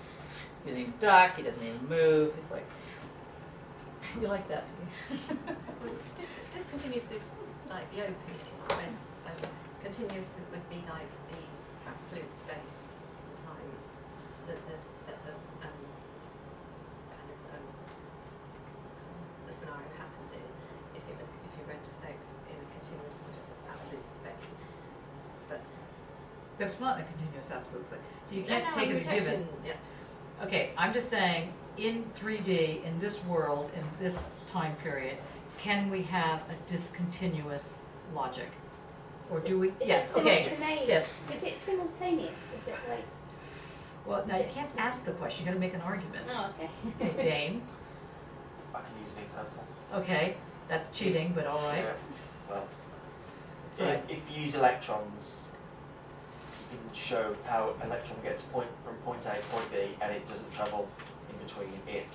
He doesn't even duck, he doesn't even move, he's like, you like that, do you? Discontinuous is like the opening, whereas continuous would be like the absolute space, time, the scenario happened in. If you were to say it's in a continuous sort of absolute space, but It's not a continuous absolute space. So you can't No, take I'm as a given. rejecting- okay, I'm just saying, in 3D, in this world, in this time period, can we have a discontinuous logic? Or do we, yes, okay, yes. Is it simultaneous? Is it like, Well, now you can't ask the question, you gotta make an argument. oh, okay. Okay, Dane, I can use an example. okay, that's cheating, but all right. Yeah. Well, That's right. if you use electrons, you can show how an electron gets from point A to point B, and it doesn't travel in between. It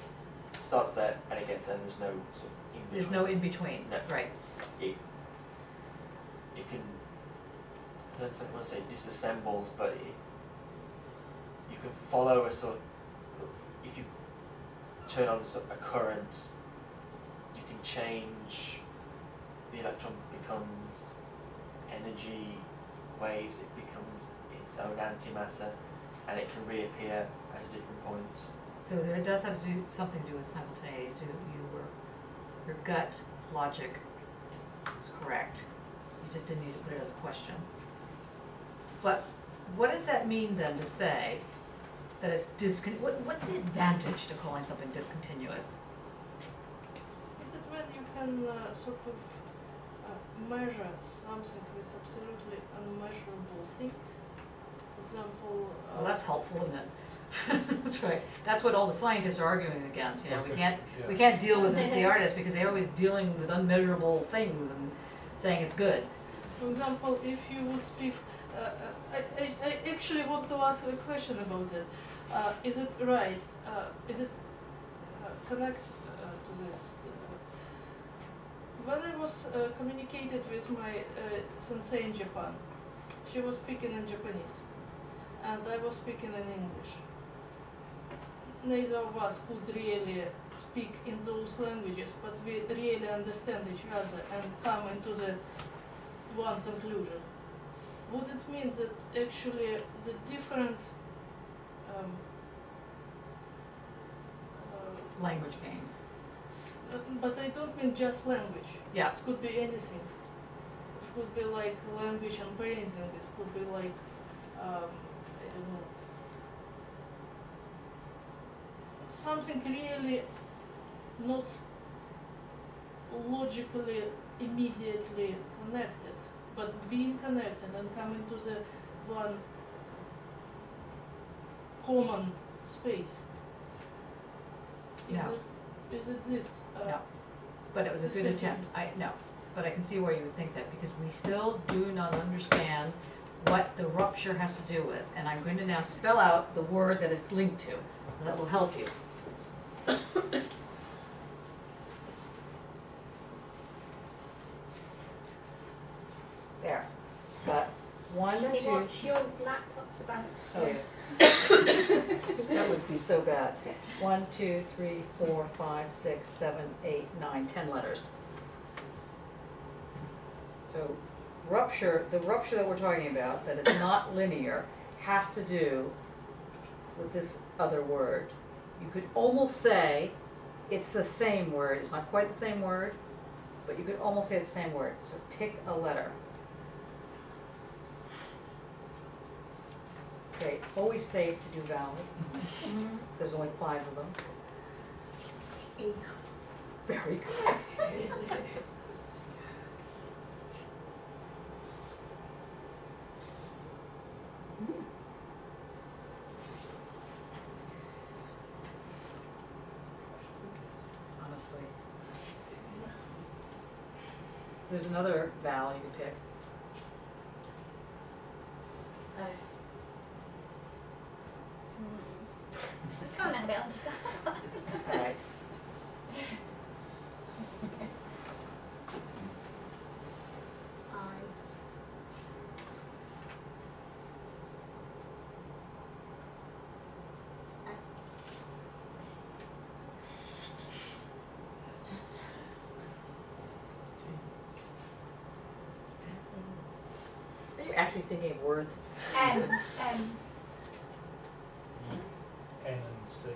starts there and it gets there, and there's no sort of in between. There's no in between, No. right. It can, I don't want to say disassembles, but you can follow a sort of, if you turn on a current, you can change, the electron becomes energy waves, it becomes its own antimatter, and it can reappear at a different point. So there does have to do something to do with simultaneous. Your gut logic is correct. You just didn't need to put it as a question. But what does that mean then to say that it's what's the advantage to calling something discontinuous? Is it when you can sort of measure something with absolutely unmeasurable things? For example, Well, that's helpful, isn't it? That's right. That's what all the scientists are arguing against. You know, we can't deal with the artists because they're always dealing with unmeasurable things and saying it's good. For example, if you would speak, I actually want to ask a question about it. Is it right? Is it connect to this? When I was communicated with my sensei in Japan, she was speaking in Japanese, and I was speaking in English. Neither of us could really speak in those languages, but we really understand each other and come into the one conclusion. Would it mean that actually the different Language games. but I don't mean just language. Yeah. It could be anything. It could be like language and painting. It could be like I don't know, something really not logically immediately connected, but being connected and coming to the one common space. No. Is it this? No. But it was a good attempt. But I can see where you would think that because we still do not understand what the rupture has to do with. And I'm going to now spell out the word that it's linked to. That will help you. There. Got one, Johnny, two. watch your laptop's about. Oh yeah. That would be so bad. 1, 2, 3, 4, 5, 6, 7, 8, 9, 10 letters. So rupture, the rupture that we're talking about, that is not linear, has to do with this other word. You could almost say it's the same word. It's not quite the same word, but you could almost say it's the same word. So pick a letter. Okay, always safe to do vowels. There's only 5 of them. Very good. Honestly. There's another vowel you can pick. Can't have it on stuff. All right. You're actually thinking of words. M. N and C.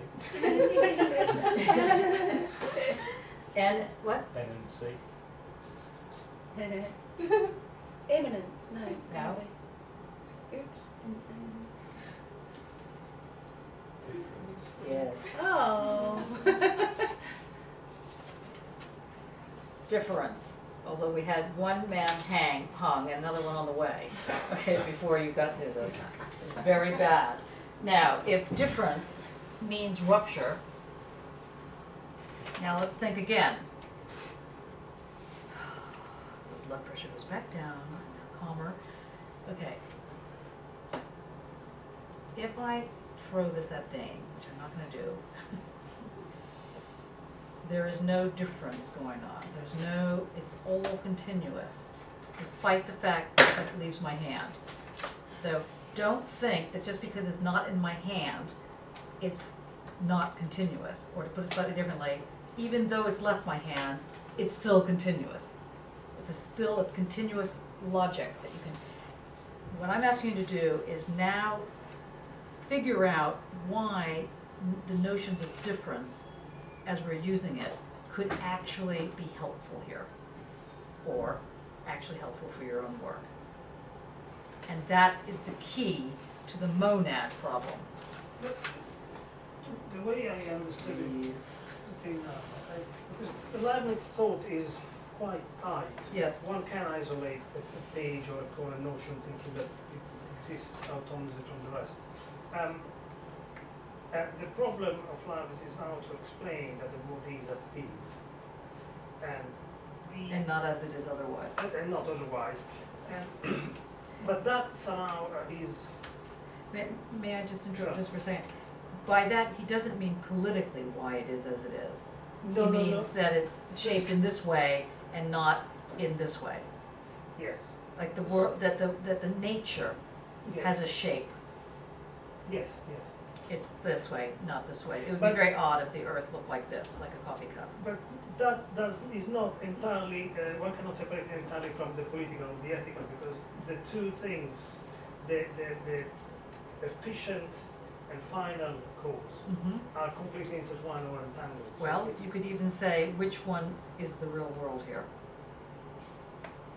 And what? N and C. Imminence, no. No. Oops, didn't say anything. please. Yes. Oh. Difference, although we had one man hung, and another one on the way, okay, before you got to this. It's very bad. Now, if difference means rupture, now let's think again. The blood pressure goes back down, calmer. Okay. If I throw this at Dane, which I'm not going to do, there is no difference going on. There's no, it's all continuous, despite the fact that it leaves my hand. So don't think that just because it's not in my hand, it's not continuous. Or to put it slightly differently, even though it's left my hand, it's still continuous. It's still a continuous logic that you can, what I'm asking you to do is now figure out why the notions of difference as we're using it could actually be helpful here, or actually helpful for your own work. And that is the key to the monad problem. But the way I understood it, because the Leibniz thought is quite tight. Yes. One can isolate a page or a core notion thinking that it exists autonomously from the rest. The problem of Leibniz is now to explain that the world is as it is, And not as it is otherwise. and not otherwise. But that somehow is. May I just interrupt Sure. just for a second? By that, he doesn't mean politically why it is as it is. No, He no, means no. that it's shaped in this way and not in this way. Yes. Like the world, that the nature Yes. has a shape. Yes. Yes. It's this way, not this way. It would But- be very odd if the Earth looked like this, like a coffee cup. But that is not entirely, one cannot separate it entirely from the political and the ethical, because the two things, the efficient and final cause, are completely intertwined or entangled. So Well, you could even say which one is the real world here.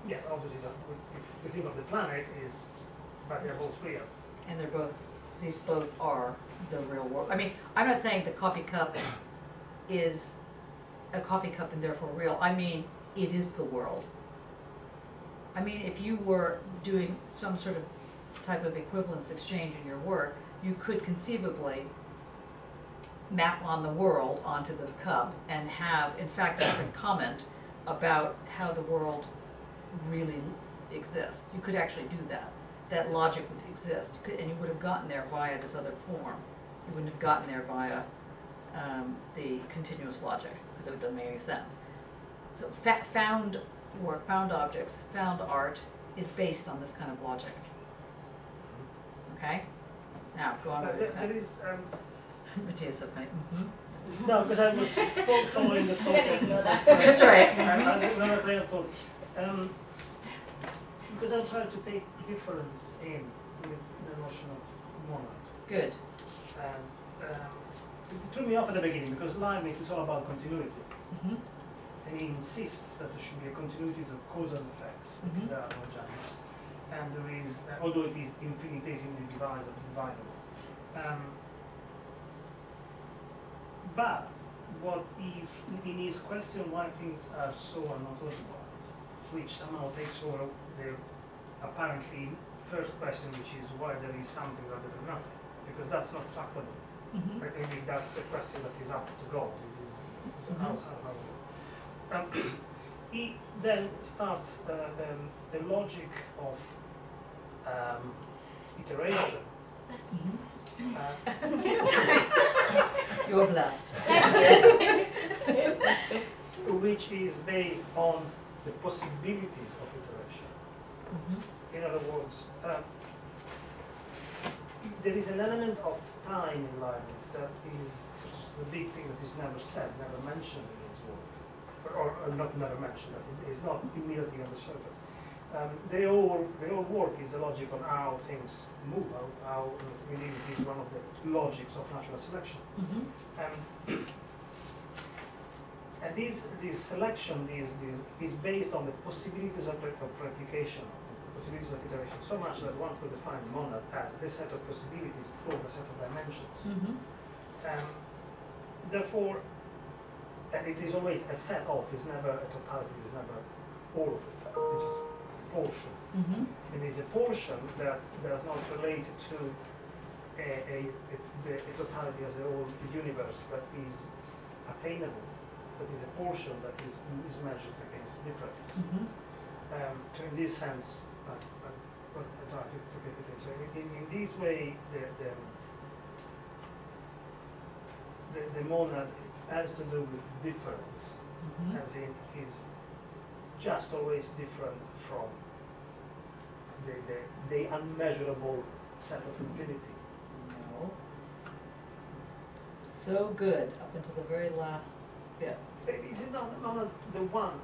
yeah, obviously, if we think of the planet, but they're both real. And these both are the real world. I mean, I'm not saying the coffee cup is a coffee cup and therefore real. I mean, it is the world. I mean, if you were doing some sort of type of equivalence exchange in your work, you could conceivably map on the world onto this cup and have, in fact, a comment about how the world really exists. You could actually do that. That logic would exist, and you would have gotten there via this other form. You wouldn't have gotten there via the continuous logic, because it doesn't make any sense. So found work, found objects, found art is based on this kind of logic. Okay? Now, go on with what you're There saying. is, Matthias said, no, because I was following the thought. We're gonna ignore that. That's right. Another train of thought. Because I try to take difference in with the notion of monad. Good. It threw me off at the beginning because Leibniz is all about continuity. And he insists that there should be a continuity of cause and effects. There are no giants. And there is, although it is infinitesimally dividable. But what if, in his question why things are so and not otherwise, which somehow takes over the apparently first question, which is why there is something rather than nothing, because that's not tractable. I think that's a question that is up to God. He then starts the logic of iteration. You're blessed. Which is based on the possibilities of iteration. In other words, there is an element of time in Leibniz that is sort of the big thing that is never said, never mentioned in his work, or not never mentioned, that it is not immediately on the surface. They all work is a logic on how things move, how indeed it is one of the logics of natural selection. And this selection is based on the possibilities of replication, the possibilities of iteration, so much that one could define monad as this set of possibilities over a set of dimensions. Therefore, and it is always a set of, it's never a totality, it's never all of it, it's just a portion. Mm-hmm. It is a portion that does not relate to the totality as a whole universe that is attainable, but is a portion that is measured against difference. Mm-hmm. So in this sense, I try to get it in. So in this way, the monad has to do with difference, Mm-hmm. as in it is just always different from the unmeasurable set of infinity. No. So good up until the very last bit. Is it not the one?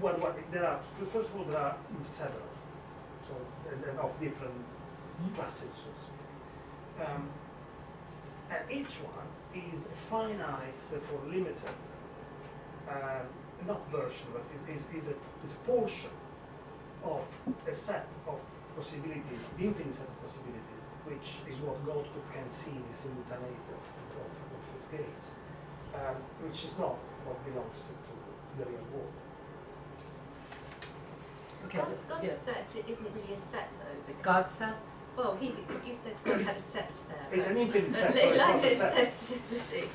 Well, there are, first of all, there are several, so and of different classes, so to speak. And each one is a finite, therefore limited, not version, but is a portion of a set of possibilities, the infinite set of possibilities, which is what God can see in the simultaneity of its gaze, which is not what belongs to the real world. Okay. God's yeah. set, it isn't really a set though. Because, God said? well, you said God had a set there. It's an infinite set, so But it's not a Leibniz set. says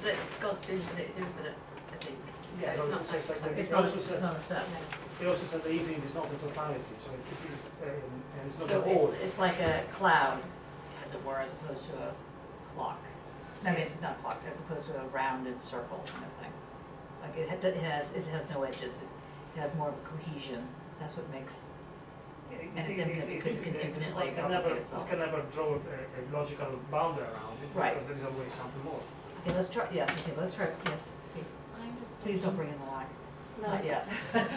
that God's infinite is infinite, I think. Yeah, So it it's also not says like that. It's It not, also it's says, not a set. it also says the infinite is not a totality, so it is, and it's not So a whole. it's like a cloud, as it were, as opposed to a clock. I mean, not clock, as opposed to a rounded circle kind of thing. Like it has no edges. It has more of a cohesion. That's what makes. And it's infinite because it can infinitely propagate itself. You can never draw a logical boundary around it, Right. because there is always something more. Okay, let's try. Yes. Okay, let's try. Yes. I'm just Please don't bring in the lie. No. Not yet.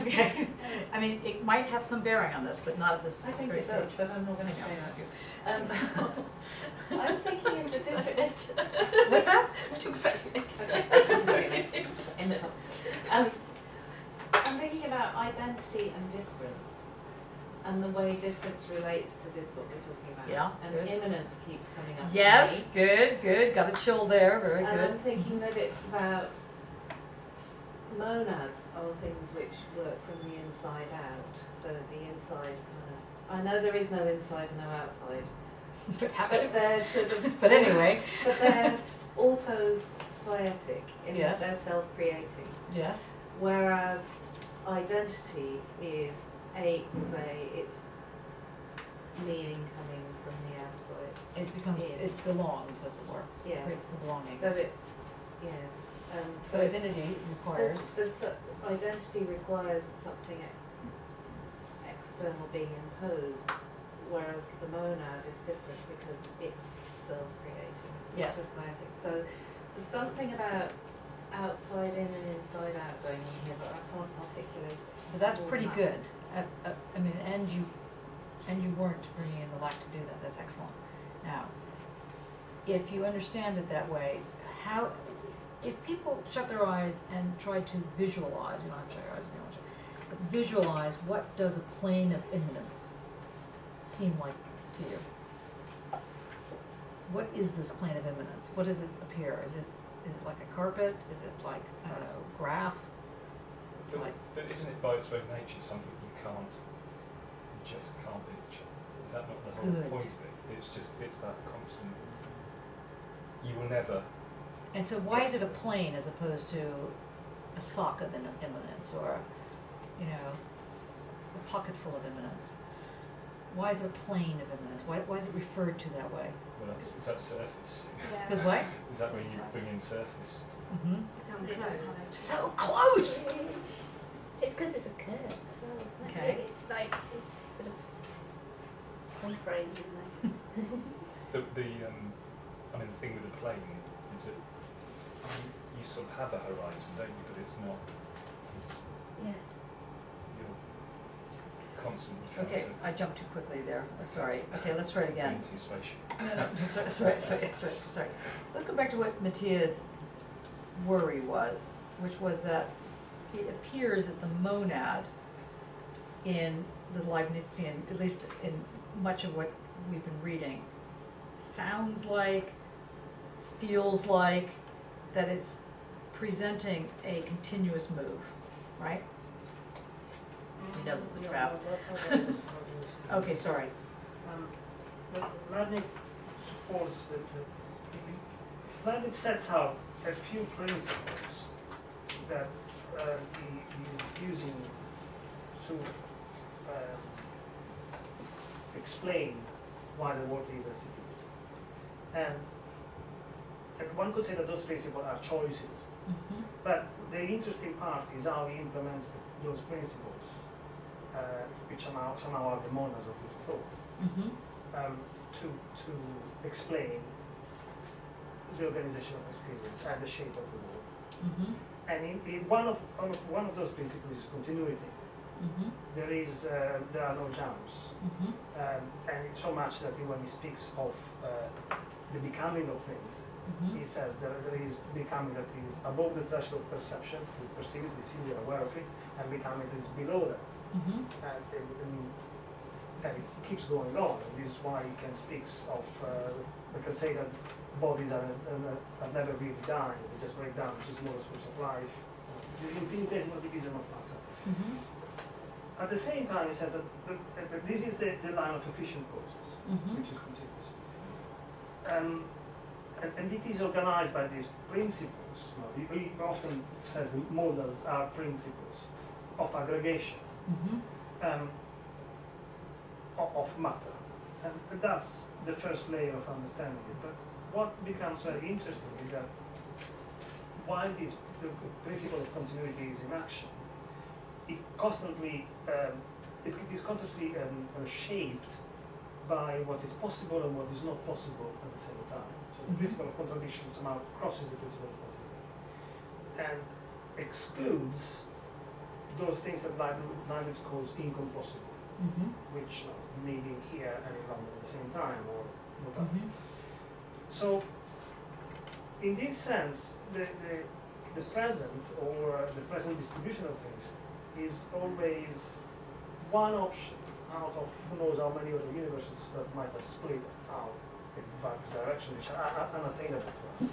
Okay. I mean, it might have some bearing on this, but not at this I think very it does, stage. but I'm not going to say that to you. I'm thinking of the different. What's that? Talk about it. Okay. I'm thinking about identity and difference, and the way difference relates to this what we're talking about. Yeah, And good. immanence keeps coming up. Yes. For me. Good. Good. Got a chill there. Very And good. I'm thinking that it's about monads are things which work from the inside out. So the inside kind of. I know there is no inside, no outside. But But they're sort of. But anyway. But they're auto-poietic in Yes. that they're self-creating. Yes. Whereas identity is it's meaning coming from the outside. It becomes. Yeah. It belongs, as it were. Yeah. Creates the belonging. So it, yeah. So it's- identity requires. identity requires something external being imposed, whereas the monad is different because it's self-creating. It's Yes. autopoietic. So there's something about outside in and inside out going on here, but I can't articulate. But that's all pretty that. good. I mean, and you weren't bringing in the lack to do that. That's excellent. Now, if you understand it that way, how, if people shut their eyes and try to visualize, you don't have to shut your eyes if you don't want to, but visualize what does a plane of immanence seem like to you? What is this plane of immanence? What does it appear? Is it like a carpet? Is it like, I don't know, graph? Is it like, But isn't it by its very nature something you just can't picture? Is that not the whole Good. point of it? It's that constant. You will never. and so why is it a plane as opposed to a sock of immanence or, you know, a pocket full of immanence? Why is it a plane of immanence? Why is it referred to that way? Well, is that surface? Yeah. Because what? Is that when you bring in surface? Mm-hmm. It's But it doesn't have unclosed. So close! It's because it's a curve as well, isn't it? Okay. It's like, it's sort of unframed almost. I mean, the thing with the plane is that you sort of have a horizon, don't you? But it's not. Yeah. You're constantly trying Okay, to I jumped too quickly there. I'm sorry. Okay, let's try it get again. into your spaceship. No, sorry. Let's go back to what Mattia's worry was, which was that it appears that the monad in the Leibnizian, at least in much of what we've been reading, sounds like, feels like, that it's presenting a continuous move, right? You know this is a trap. Okay, sorry. Leibniz supports Leibniz sets out a few principles that he is using to explain why the world is as it is. And one could say that those principles are choices. Mm-hmm. But the interesting part is how he implements those principles, which somehow are the monads of his thought, Mm-hmm. to explain the organization of experience and the shape of the world. Mm-hmm. And in one of those principles is continuity. Mm-hmm. There are no jumps, Mm-hmm. and it's so much that when he speaks of the becoming of things, Mm-hmm. he says there is becoming that is above the threshold of perception, we perceive it, we see, we are aware of it, and becoming that is below that. Mm-hmm. And it keeps going on, and this is why he can speak of, we can say that bodies are never really dying, they just break down, which is more a source of life, the infinitesimal division of matter. Mm-hmm. At the same time, he says that this is the line of efficient process, Mm-hmm. which is continuous. And it is organized by these principles. He often says models are principles of aggregation, Mm-hmm. of matter. And that's the first layer of understanding it. But what becomes very interesting is that while the principle of continuity is in action, it is constantly shaped by what is possible and what is not possible at the same time. So the Mhm. principle of contradiction somehow crosses the principle of possibility and excludes those things that Leibniz calls incompossible, Mm-hmm. which may be here and in London at the same time or whatever. Mm-hmm. So, in this sense, the present or the present distribution of things is always one option out of who knows how many other universes that might have split out in various directions, which are unattainable to us.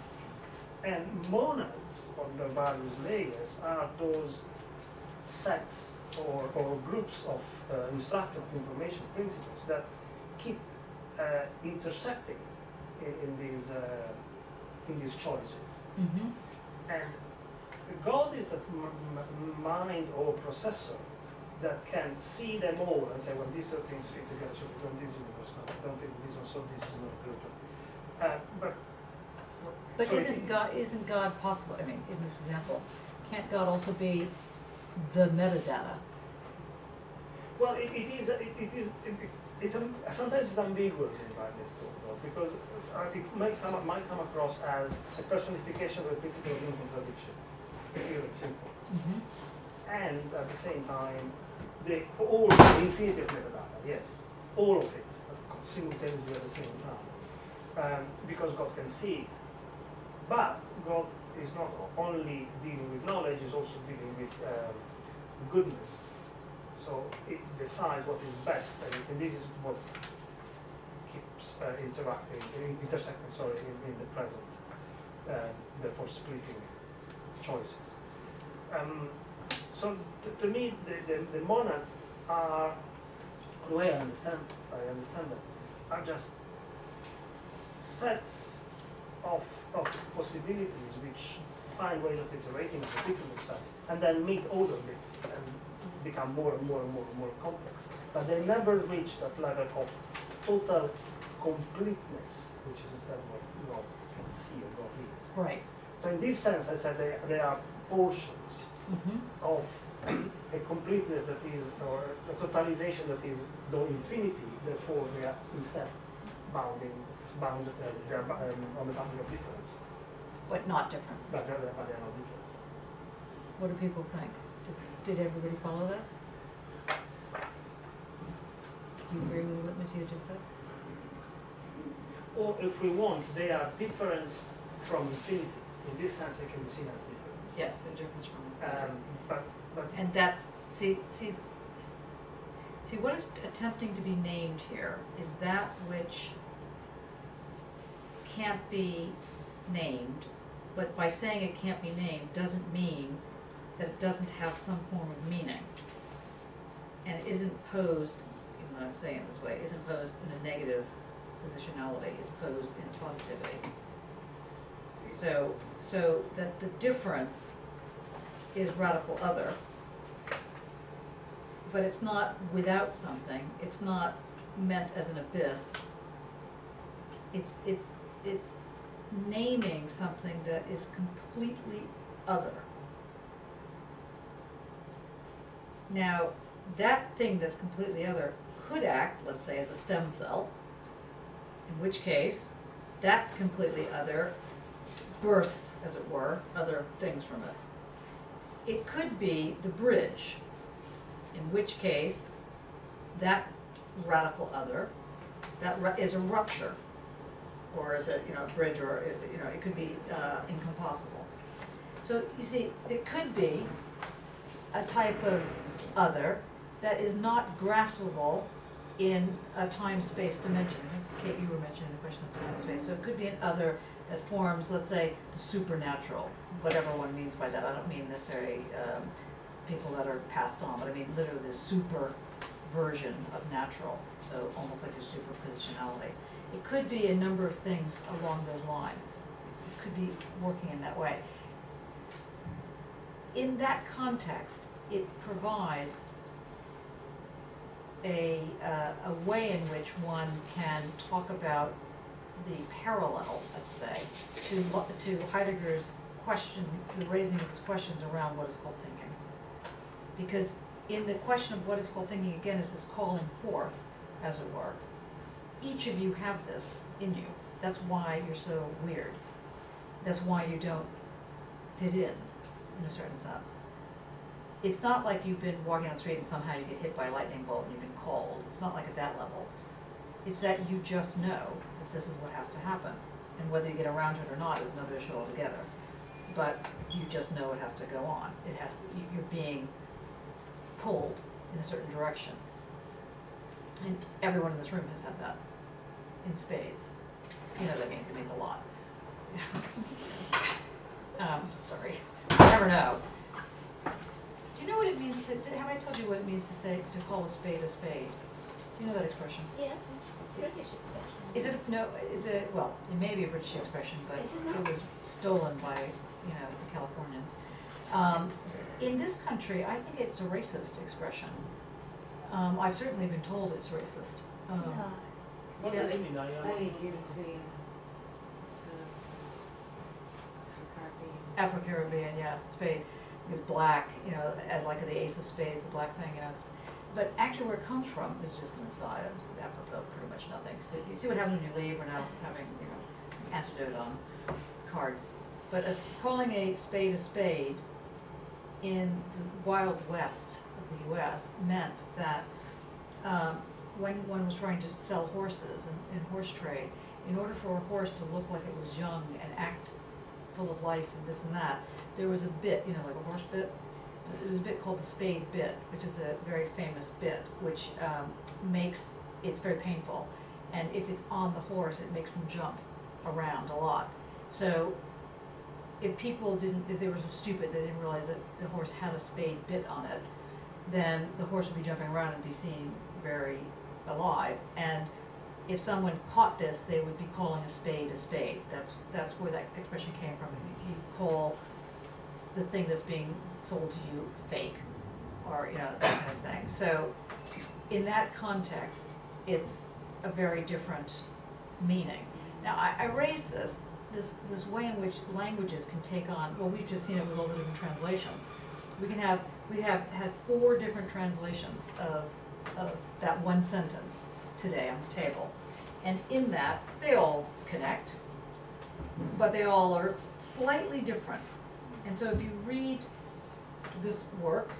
And monads on the various layers are those sets or groups of instructive information principles that keep intersecting in these choices. Mm-hmm. And God is that mind or processor that can see them all and say, well, these two things fit together, so we don't this universe, no, don't fit with this one, so this is not good. But so isn't God possible? I mean, in this example, can't God also be the metadata? well, sometimes it's ambiguous in Leibniz thought, though, because it might come across as a personification of the principle of non-contradiction, pure and simple. Mm-hmm. And at the same time, all the infinity of metadata, yes, all of it simultaneously at the same time, because God can see it. But God is not only dealing with knowledge; is also dealing with goodness. So it decides what is best, and this is what keeps intersecting. Sorry, in the present, therefore splitting choices. So to me, the monads are, the way I understand them, are just sets of possibilities which find ways of iterating and repeating themselves, and then meet other bits and become more and more and more and more complex. But they never reach that level of total completeness, which is instead what God can see and God is. Right. So in this sense, I said they are portions Mm-hmm. of a completeness that is, or a totalization that is though infinity, therefore they are instead bound on the boundary of difference. But not difference. But they are not difference. What do people think? Did everybody follow that? Do you agree with what Mattia just said? Or if we want, they are difference from infinity. In this sense, they can be seen as difference. Yes, the difference from it. But And that's, see, what is attempting to be named here is that which can't be named But by saying it can't be named doesn't mean that it doesn't have some form of meaning. And it isn't posed, even though I'm saying it this way, isn't posed in a negative positionality, it's posed in positivity. So that the difference is radical other, but it's not without something, it's not meant as an abyss. It's naming something that is completely other. Now, that thing that's completely other could act, let's say, as a stem cell, in which case, that completely other births, as it were, other things from it. It could be the bridge, in which case, that radical other, is a rupture, or is it, a bridge, or, it could be incompossible. So, you see, there could be a type of other that is not graspable in a time-space dimension. Kate, you were mentioning the question of time-space. So it could be an other that forms, let's say, the supernatural, whatever one means by that. I don't mean necessarily people that are passed on, but I mean literally the super version of natural, so almost like your superpositionality. It could be a number of things along those lines. It could be working in that way. In that context, it provides a way in which one can talk about the parallel, let's say, to Heidegger's question, the raising of his questions around what is called thinking. Because in the question of what is called thinking, again, is this calling forth, as it were. Each of you have this in you. That's why you're so weird. That's why you don't fit in a certain sense. It's not like you've been walking down the street and somehow you get hit by a lightning bolt and you've been called. It's not like at that level. It's that you just know that this is what has to happen. And whether you get around to it or not is another issue altogether. But you just know it has to go on. It has to, you're being pulled in a certain direction. And everyone in this room has had that in spades. You know what that means. It means a lot. Sorry. You never know. Do you know what it means to, have I told you what it means to say, to call a spade a spade? Do you know that expression? Yeah, it's a British expression. Is it, no, is it, well, it may be a British expression, but it was stolen by, the Californians. In this country, I think it's a racist expression. I've certainly been told it's racist. No. What does it mean? Spade used to be Afro-Caribbean, yeah, spade. It was black, as like the ace of spades, the black thing, but actually where it comes from, this is just an aside, I'm apropos pretty much nothing. So you see what happens when you leave, we're now having, antidote on cards. But calling a spade in the Wild West of the US meant that when one was trying to sell horses in horse trade, in order for a horse to look like it was young and act full of life and this and that, there was a bit, like a horse bit. There was a bit called the spade bit, which is a very famous bit, which it's very painful. And if it's on the horse, it makes them jump around a lot. So if they were so stupid, they didn't realize that the horse had a spade bit on it, then the horse would be jumping around and be seen very alive. And if someone caught this, they would be calling a spade a spade. That's where that expression came from. You call the thing that's being sold to you fake, or that kind of thing. So in that context, it's a very different meaning. Now I raise this way in which languages can take on, well, we've just seen it with all the different translations. We have had 4 different translations of that one sentence today on the table. And in that, they all connect, but they all are slightly different. And so if you read this work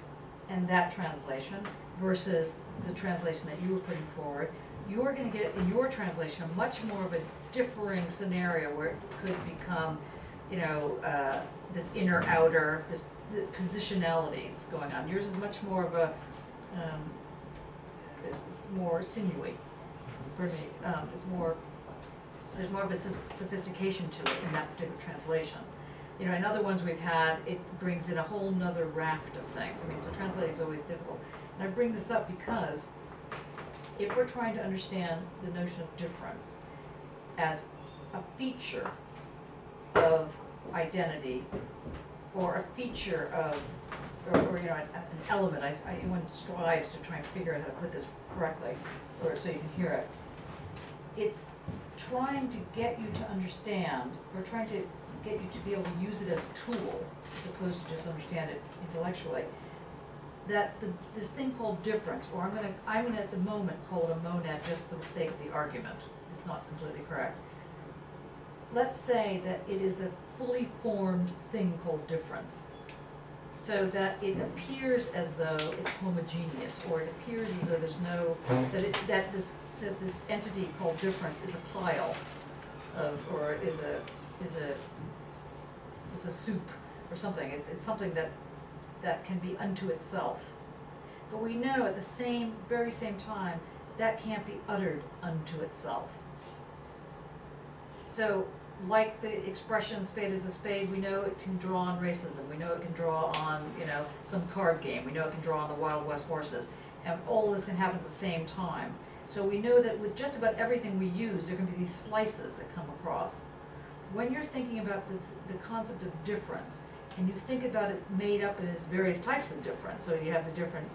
and that translation versus the translation that you were putting forward, you're going to get in your translation a much more of a differing scenario where it could become, this inner outer, the positionalities going on. Yours is much more of a, it's more sinewy. Pardon me. There's more of a sophistication to it in that particular translation. You know, in other ones we've had, it brings in a whole nother raft of things. I mean, so translating is always difficult. And I bring this up because if we're trying to understand the notion of difference as a feature of identity, or a feature of, or you know, an element, one strives to try and figure out how to put this correctly, or so you can hear it. It's trying to get you to understand, or trying to get you to be able to use it as a tool, as opposed to just understand it intellectually, that this thing called difference, or I'm gonna at the moment call it a monad just for the sake of the argument. It's not completely correct. Let's say that it is a fully formed thing called difference, so that it appears as though it's homogeneous, or it appears as though there's no, that this entity called difference is a pile of, or is a soup or something. It's something that can be unto itself. But we know at the very same time, that can't be uttered unto itself. So, like the expression spade is a spade, we know it can draw on racism, we know it can draw on, you know, some card game, we know it can draw on the Wild West horses, and all of this can happen at the same time. So we know that with just about everything we use, there can be these slices that come across. When you're thinking about the concept of difference, and you think about it made up in its various types of difference, so you have the different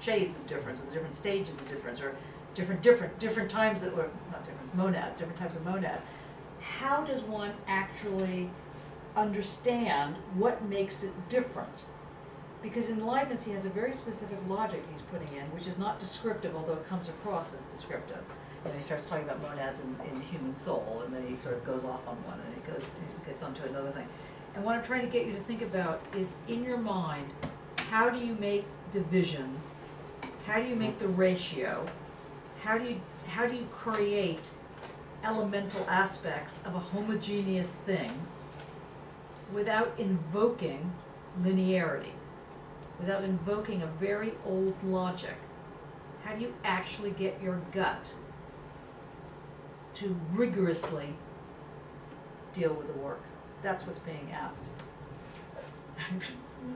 shades of difference, or the different stages of difference, or different times that, or not difference, monads, different types of monads. How does one actually understand what makes it different? Because in Leibniz he has a very specific logic he's putting in, which is not descriptive, although it comes across as descriptive. You know, he starts talking about monads in the human soul, and then he sort of goes off on one, and it gets onto another thing. And what I'm trying to get you to think about is, in your mind, how do you make divisions? How do you make the ratio? How do you create elemental aspects of a homogeneous thing without invoking linearity, without invoking a very old logic? How do you actually get your gut to rigorously deal with the work? That's what's being asked.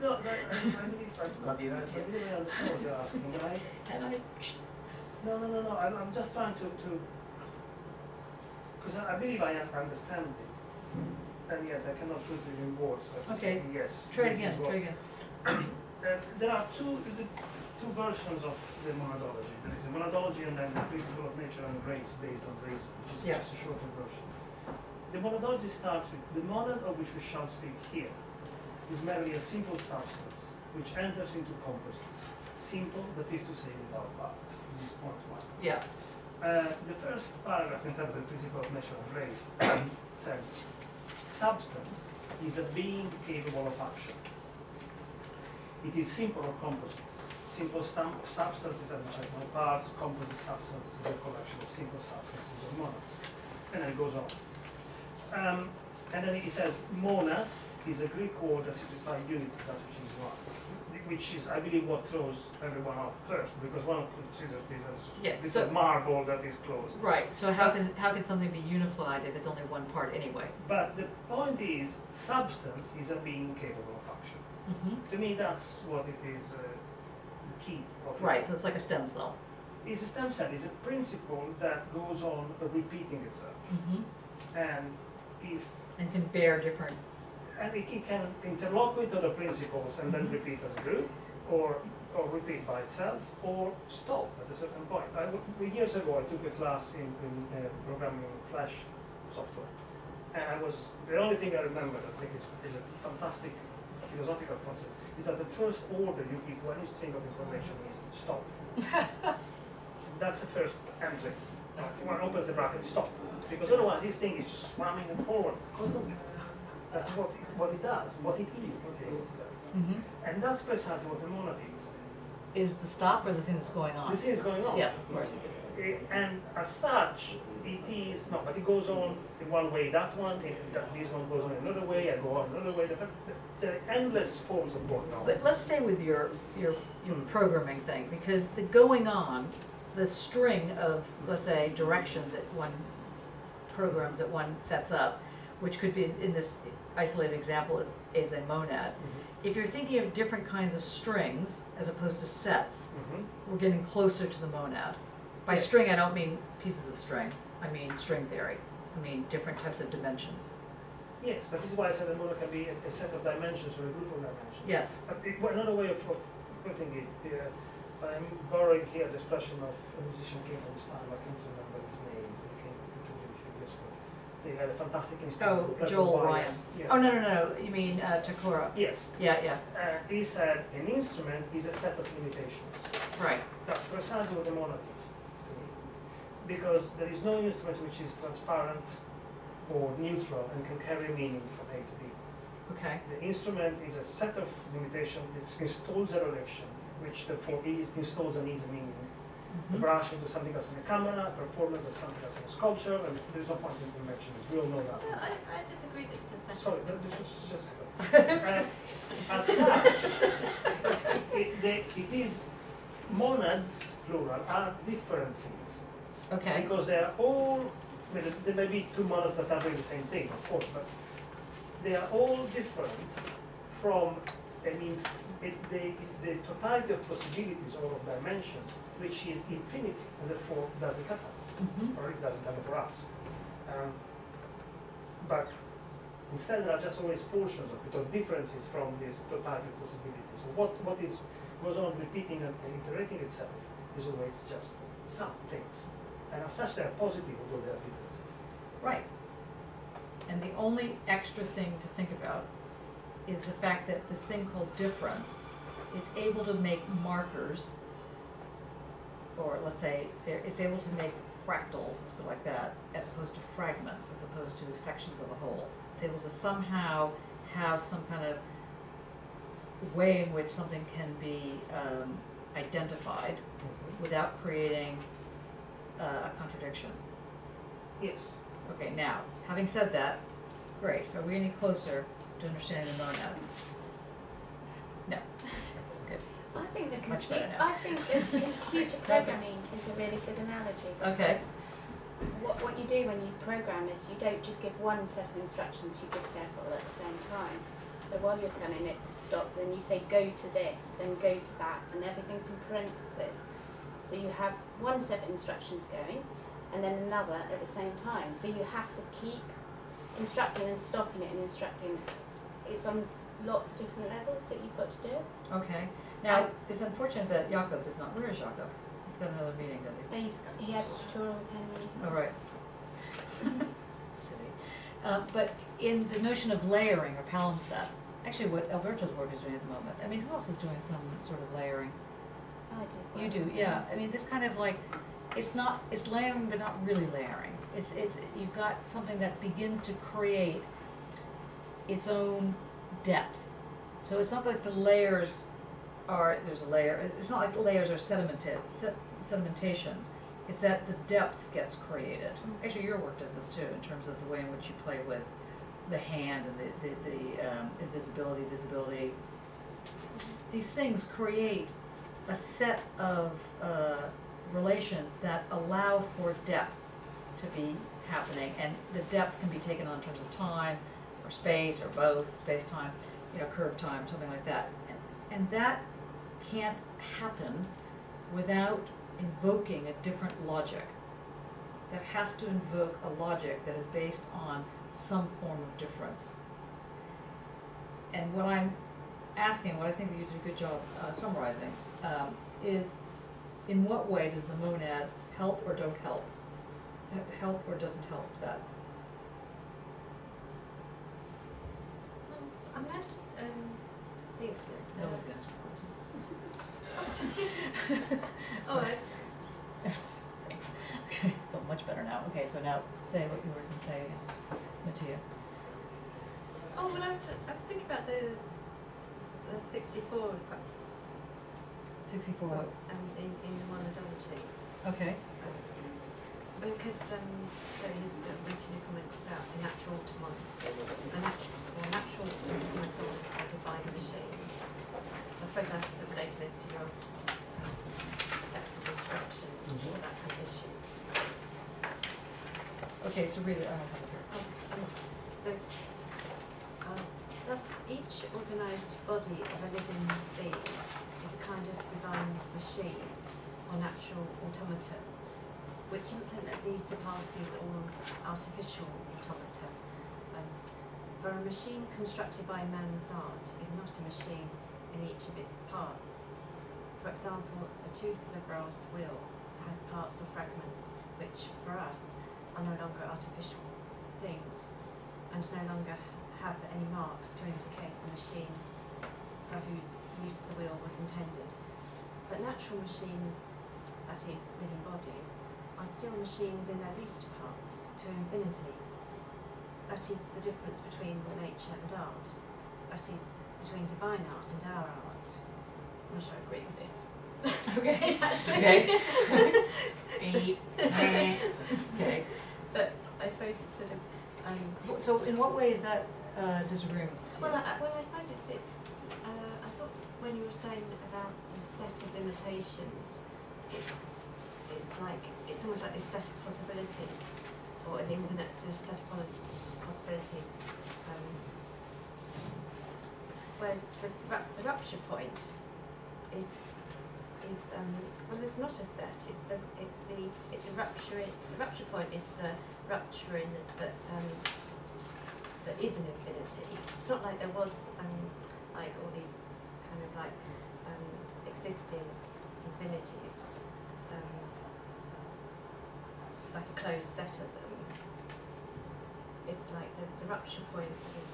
No, Love you. I really understand what you're asking. No. I'm just trying to because I believe I understand it, and yet I cannot put it in words. So Okay. Yes. Try it again. Try again. There are two versions of the monadology. There is the monadology and then the principle of nature and race based on reason, which is just a shorter version. The monadology starts with the monad of which we shall speak here is merely a simple substance which enters into composites. Simple, that is to say, without parts. This is point one. Yeah. The first paragraph instead of the principle of nature and race says substance is a being capable of action. It is simple or composite. Simple substance is no parts, composite substance is a collection of simple substances or monads. And then it goes on. And then he says monas is a Greek word that signifies unity, that which is one. Which is, I believe, what throws everyone out first, because one considers this as a marble that is closed. Right. So how can something be unified if it's only one part anyway? But the point is, substance is a being capable of action. Mm-hmm. To me, that's what it is. The key of it. Right. So it's like a stem cell. It's a stem cell. It's a principle that goes on repeating itself, Mm-hmm. and can bear different. And it can interlock with other principles and then repeat as a group, or repeat by itself, or stop at a certain point. Years ago, I took a class in programming Flash software, and the only thing I remember that I think is a fantastic philosophical concept is that the first order you give to any string of information is stop. That's the first entry. One opens the bracket, stop, because otherwise this thing is just swarming forward constantly. That's what it does, what it is, not what it does. Mm-hmm. And that's precisely what the monad is. Is the stop or the thing that's going on? The thing is going on. Yes, of course. And as such, it is, no, but it goes on in one way, that one, this one goes on another way, I go on another way. There are endless forms of going on. But let's stay with your programming thing, because the going on, the string of, let's say, directions that one programs that one sets up, which could be in this isolated example is a monad. If you're thinking of different kinds of strings as opposed to sets, we're getting closer to the monad. By Yes. string, I don't mean pieces of string. I mean string theory. I mean different types of dimensions. Yes, but this is why I said a monad can be a set of dimensions or a group of dimensions. Yes. Well, another way of putting it, I'm borrowing here the expression of a musician came from this time, I can't remember his name, he came to do a few years ago. They had a fantastic instrument. Oh, who played Joel the Ryan. violin. Yes. Oh, no. You mean Takora? Yes. Yeah. He said an instrument is a set of limitations. Right. That's precisely what the monad is to me. Because there is no instrument which is transparent or neutral and can carry meaning from A to B. Okay. The instrument is a set of limitations which installs a relation, which therefore installs and is a meaning. The brush will do something else in the camera, performance does something else in a sculpture, and there's no point in mentioning this. We all know that. No, I disagree that it's a set. Sorry, this is just as such, it is monads, plural, are differences. Okay. Because they are all, I mean, there may be two monads that are doing the same thing, of course, but they are all different from, the totality of possibilities or of dimensions, which is infinity, and therefore doesn't happen, or it doesn't happen for us. But instead, there are just always portions of it, or differences from this totality of possibilities. So what goes on repeating and iterating itself is always just some things. And as such, they are positive, although they are differences. Right. And the only extra thing to think about is the fact that this thing called difference is able to make markers, or let's say it's able to make fractals, let's put it like that, as opposed to fragments, as opposed to sections of a whole. It's able to somehow have some kind of way in which something can be identified without creating a contradiction. Yes. Okay, now, having said that, great, so are we any closer to understanding the monad? No. Good. I think the Much better now. I think the computer programming is a really good analogy. Okay. Because what you do when you program is you don't just give one set of instructions, you give several at the same time. So while you're telling it to stop, then you say go to this, then go to that, and everything's in parentheses. So you have one set of instructions going, and then another at the same time. So you have to keep instructing and stopping it and instructing. It's on lots of different levels that you've got to do it. Okay. Now, it's unfortunate that Jakob is not. Where is Jakob? He's got another meeting, does he? He has a tutorial with Henry. Oh, right. Silly. But in the notion of layering or palimpsest, actually what Alberto's work is doing at the moment, I mean, who else is doing some sort of layering? I do. You do, yeah. I mean, this kind of like, it's layering but not really layering. It's you've got something that begins to create its own depth. So it's not like the layers are, there's a layer, it's not like the layers are sedimentations. It's that the depth gets created. Actually, your work does this too, in terms of the way in which you play with the hand and the invisibility, visibility. These things create a set of relations that allow for depth to be happening, and the depth can be taken on in terms of time or space or both, space-time, curved time, something like that. And that can't happen without invoking a different logic. That has to invoke a logic that is based on some form of difference. And what I'm asking, what I think that you did a good job summarizing, is in what way does the monad help or don't help? Help or doesn't help that? I'm not just think No one's going to ask questions. Oh, right. Thanks. Okay, feel much better now. Okay, so now say what you were going to say against Mattia. Oh, well, I was thinking about the 64 was quite 64 what? in the Monadology. Okay. Because so he's making a comment about a natural automata by the machine. So I suppose that's related to your sets of instructions or that kind of issue. Okay, so read it. I don't have it here. So body of a living being is a kind of divine machine or natural automaton, which infinitely surpasses all artificial automata. For a machine constructed by man's art is not a machine in each of its parts. For example, the tooth of a brass wheel has parts or fragments which, for us, are no longer artificial things and no longer have any marks to indicate the machine for whose use the wheel was intended. But natural machines, that is, living bodies, are still machines in their least parts to infinity. That is the difference between nature and art. That is, between divine art and our art. I'm not sure I agree with this. Okay. It's actually. Okay. Okay. But I suppose it's sort of. So in what way is that disagreement? Well, I suppose it's. I thought when you were saying about the set of limitations, it's almost like this set of possibilities, or an infinite set of possibilities. Whereas the rupture point is well, there's not a set. It's a rupture. The rupture point is the rupture in that is an infinity. It's not like there was like all these kind of like existing infinities, like a closed set of them. It's like the rupture point is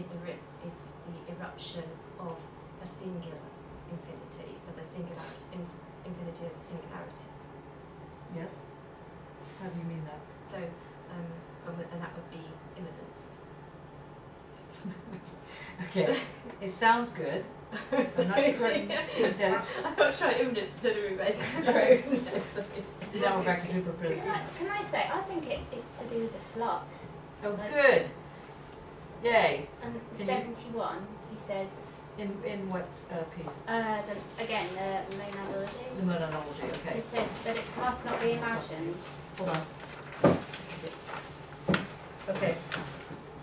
the eruption of a singular infinity. So the singularity infinity is a singularity. Yes. How do you mean that? So and that would be immanence. Okay. It sounds good. I'm not certain that it's. I'll try immanence instead of revenge. Sorry. Now we're back to superposition. Can I say, I think it's to do with the flux. Oh, good. Yay. And Can 71, he says, In what piece? again, the monadology. The monadology, He okay. says that it must not be imagined. Hold on. Okay.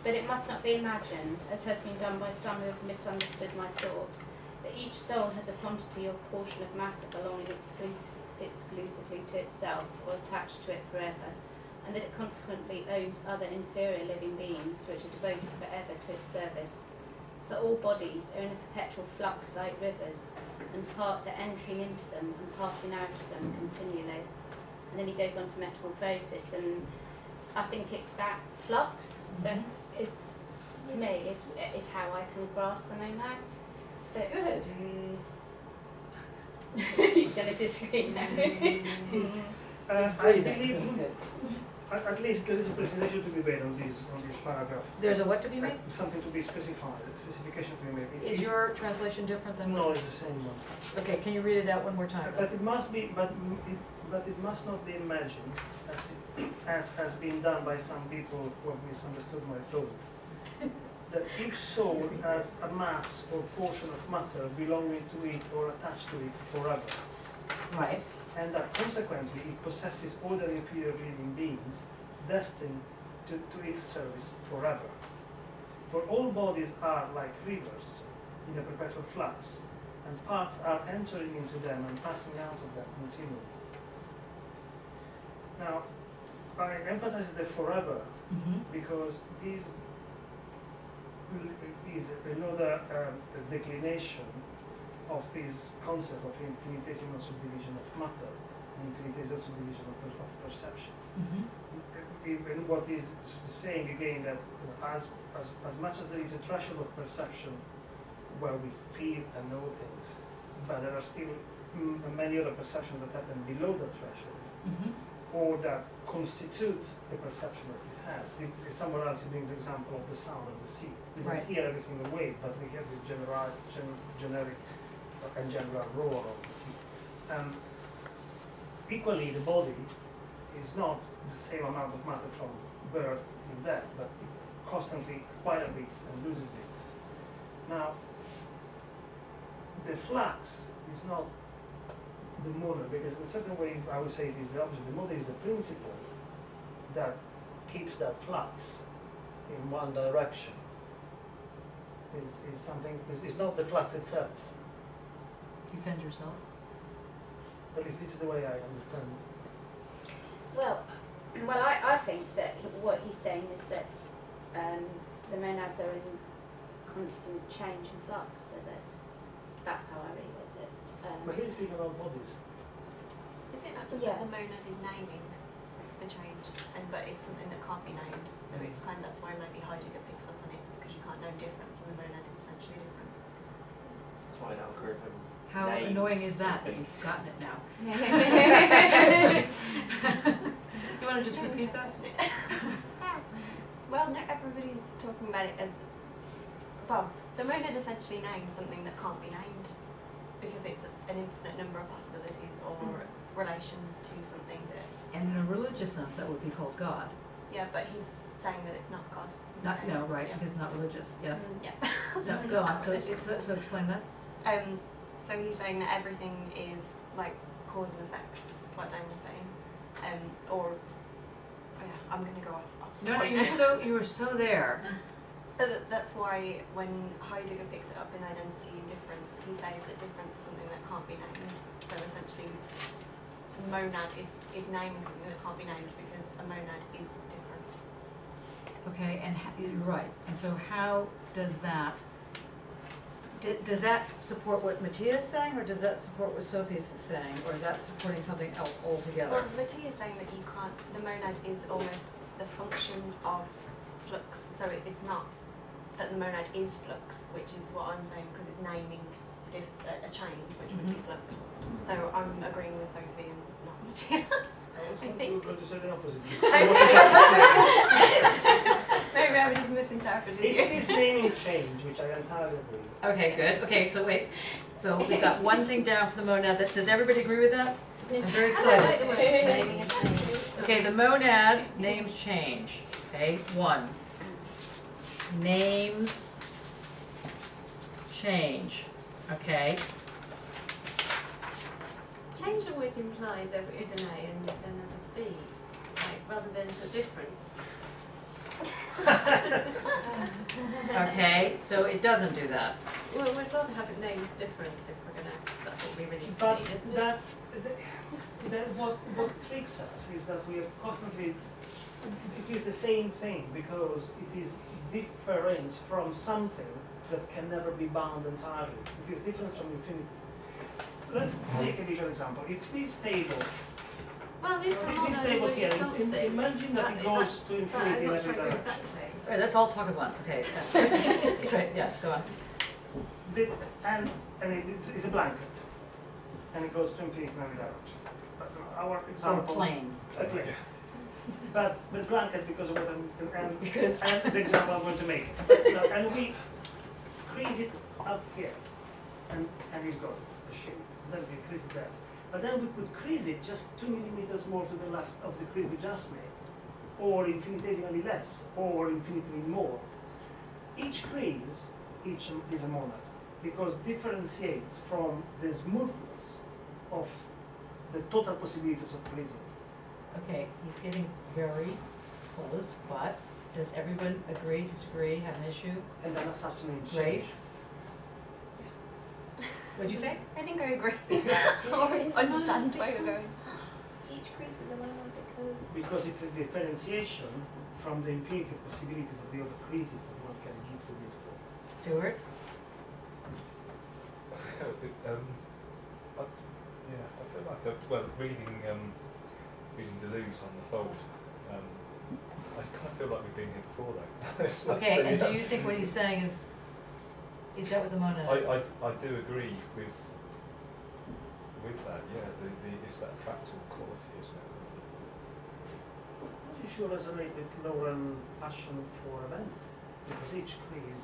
But it must not be imagined, as has been done by some who have misunderstood my thought, that each soul has a quantity or portion of matter belonging exclusively to itself or attached to it forever, and that it consequently owns other inferior living beings which are devoted forever to its service. For all bodies are in a perpetual flux like rivers, and parts are entering into them and passing out of them continually. And then he goes on to metamorphosis, and I think it's that flux that is, to me, is how I can grasp the monads. So Good. he's going to disagree now. He's I breathing. believe That's good. at least there is a presentation to be made on this paragraph. There's a what to be made? Something to be specified, specification to be made. Is your translation different than? No, it's the same one. Okay, can you read it out one more time? But it must be, but it must not be imagined as has been done by some people who have misunderstood my thought. That each soul has a mass or portion of matter belonging to it or attached to it forever. Right. And that consequently it possesses all the inferior living beings destined to its service forever. For all bodies are like rivers in a perpetual flux, and parts are entering into them and passing out of them continually. Now, I emphasize the forever because this is another declination of this concept of infinitesimal subdivision of matter and infinitesimal subdivision of perception. And what is saying again that as much as there is a threshold of perception where we feel and know things, but there are still many other perceptions that happen below the threshold, or that constitute the perception that we have. Somewhere else he brings the example of the sound of the sea. We don't hear every single wave, but we hear the generic and general roar of the sea. Equally, the body is not the same amount of matter from birth till death, but it constantly acquires bits and loses bits. Now, the flux is not the monad, because in a certain way I would say it is the opposite. The monad is the principle that keeps that flux in one direction. is something, is not the flux itself. Defend yourself. At least this is the way I understand it. Well, I think that what he's saying is that the monads are in constant change and flux, so that's how I read it. But he's speaking about bodies. Is it not just Yeah. that the monad is naming the change, but it's something that can't be named? So it's that's why maybe Heidegger picks up on it, because you can't know difference, and the monad is essentially difference. That's why an algorithm. How names annoying is that something. you've gotten it now? Do you want to just repeat that? Well, no, everybody's talking about it as, well, the monad essentially names something that can't be named, because it's an infinite number of possibilities or relations to something that. And in a religious sense, that would be called God. Yeah, but he's saying that it's not God. He's Not, saying- no, right, yeah. because it's not religious, yes. Yeah. No, go on, so explain that. So he's saying that everything is like cause and effect, like Dan was saying, or yeah, I'm going to go off. No, point you were so there. But that's why when Heidegger picks it up in identity and difference, he says that difference is something that can't be named. So essentially, monad is naming something that can't be named because a monad is difference. Okay, and you're right. And so how does that, does that support what Matthias is saying, or does that support what Sophie's saying, or is that supporting something else altogether? Well, Matthias is saying that you can't, the monad is almost the function of flux, so it's not that the monad is flux, which is what I'm saying, because it's naming a change, which would be flux. So I'm agreeing with Sophie and not Matthias. I think. We're going to say the opposite. Maybe I just misinterpreted you. It is naming change, which I entirely agree. Okay, good. Okay, so wait. So we've got one thing down for the monad. Does everybody agree with that? I'm very excited. Okay, the monad names change. Okay, one. Names change. Okay. Change always implies there is an A and then there's a B, like, rather than a difference. Okay, so it doesn't do that. Well, we'd rather have it named as difference if we're going to, that's what we really But need, isn't it? that's what tricks us is that we are constantly. It is the same thing because it is difference from something that can never be bound entirely. It is difference from infinity. Let's take a visual example. If this table, Well, at least the this monad table is here, something. imagine that it goes to infinity in every direction. All right, let's all talk at once. Okay, that's right. Yes, go on. And it's a blanket, and it goes to infinity in every direction. But our So example, plain. a plane. But blanket because of what and Because the example I'm going to make. And we crease it up here, and it's got a shape. Then we crease it there. But then we could crease it just 2 millimeters more to the left of the crease we just made, or infinitesimally less, or infinitely more. Each crease, each is a monad, because differentiates from the smoothness of the total possibilities of creasing. okay, he's getting very close, but does everyone agree, disagree, have an issue? And then as such name Grace? What'd you say? I think I agree. Or understand where you're going. Each crease is a monad because because it's a differentiation from the infinity possibilities of the other creases that one can give to this form. Stuart? I feel like reading Deleuze on the fold. I kind of feel like we've been here before, though. Okay, and do you think what he's saying is that what the monad is? I do agree with that. Yeah, it's that fractal quality, isn't it? You should resonate with Lauren passion for event, because each crease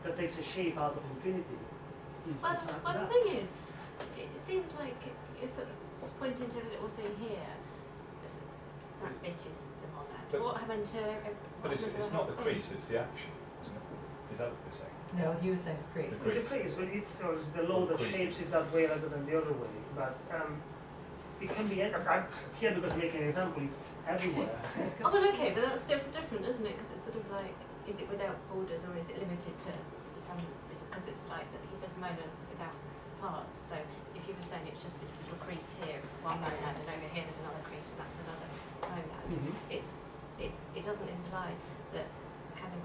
that takes a shape out of infinity is Well, precisely the that. thing is, it seems like you're sort of pointing to a little thing here. That bit is the monad. But- What happened to But it's not the crease, it's the action, isn't it? Is that what you're saying? No, he was saying crease. It's the crease, but it's the law that Creases. shapes it that way rather than the other way. But it can be, I'm here because I'm making an example, it's everywhere. Oh, well, okay, but that's different, isn't it? Because it's sort of like, is it without borders or is it limited to because it's like he says monads without parts. So if you were saying it's just this little crease here, it's one monad, and over here there's another crease, and that's another monad. It doesn't imply that kind of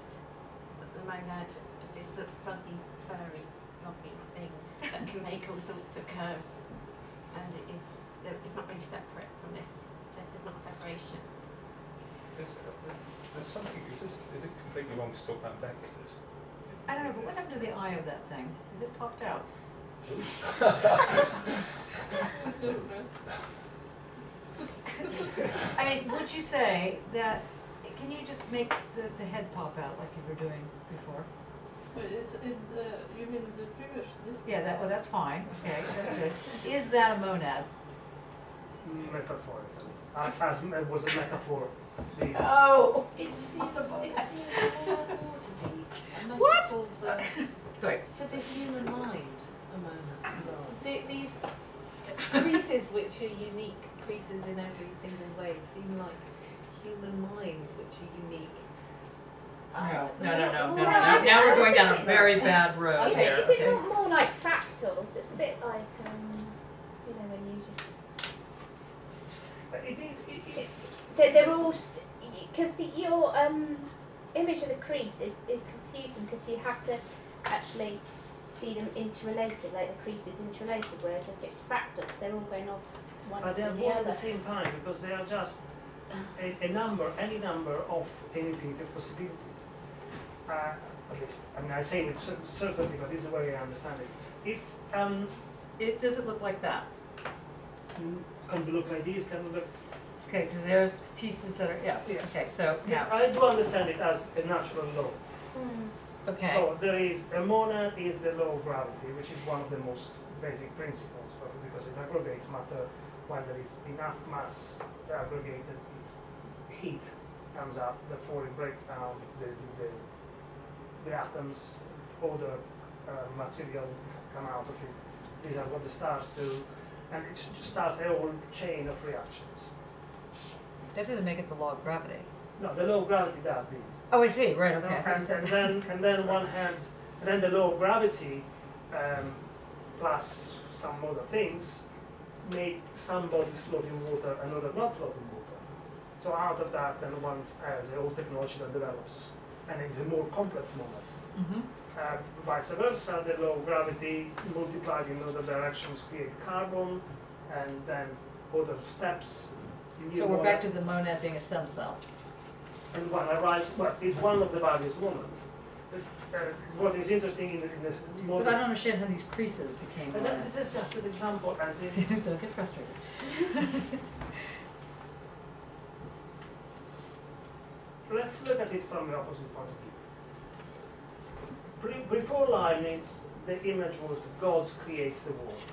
the monad is this sort of fuzzy, furry, blobby thing that can make all sorts of curves, and it's not really separate from this. There's not a separation. There's something. Is it completely wrong to talk about vectors? I don't know, but what happened to the eye of that thing? Is it popped out? Just rest. I mean, would you say that, can you just make the head pop out like you were doing before? But it's you mean the previous this? Yeah, well, that's fine, okay, that's good. Is that a monad? Metaphorically. As it was a metaphor. These. Oh! It seems more to be a What? metaphor Sorry. for the human mind, Amona. These creases which are unique, creases in every single way, seem like human minds which are unique. No. Now we're going down a very bad road Is here. it not more like fractals? It's a bit like, you know, when you just... They're all... Because your image of the crease is confusing because you have to actually see them interrelated, like the crease is interrelated, whereas if it's fractals, they're all going off one But they are from the both at other. the same time because they are just a number, any number of infinite possibilities. At least, I mean, I say it with certainty, but this is the way I understand it. If Does it look like that? can look like this, can look. Okay, because there's pieces that are, yeah, okay, so now, I do understand it as a natural law. okay. So there is a monad is the law of gravity, which is one of the most basic principles because it aggregates matter when there is enough mass aggregated, its heat comes up, therefore it breaks down the atoms, other material come out of it. These are what the stars do, and it starts a whole chain of reactions. That doesn't make it the law of gravity. No, the law of gravity does these. Oh, I see, right, okay. I thought you And said then the law of gravity plus some other things make some bodies float in water and others not float in water. So out of that, then one has a whole technology that develops, and it's a more complex moment. Vice versa, the law of gravity multiplied in other directions create carbon, and then other steps. So we're back to the monad being a stem cell. And one arrives, well, is one of the various moments. What is interesting in this But model. I don't understand how these creases became And then monads. this is just an example, as in. Don't get frustrated. Let's look at it from the opposite point of view. Before Leibniz, the image was that God creates the world.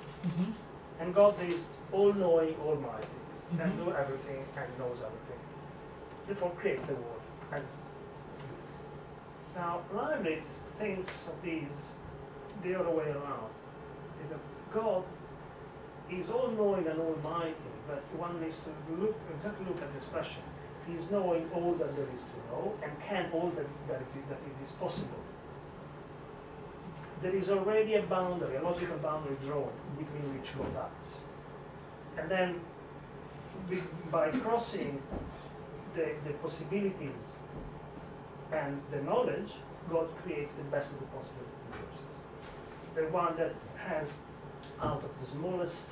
And God is all-knowing, almighty, can do everything and knows everything. Therefore creates the world. And now Leibniz thinks of these the other way around. Is that God is all-knowing and almighty, but one needs to look at the expression. He is knowing all that there is to know and can all that it is possible. There is already a boundary, a logical boundary drawn between which God acts. And then by crossing the possibilities and the knowledge, God creates the best of the possible universes. The one that has, out of the smallest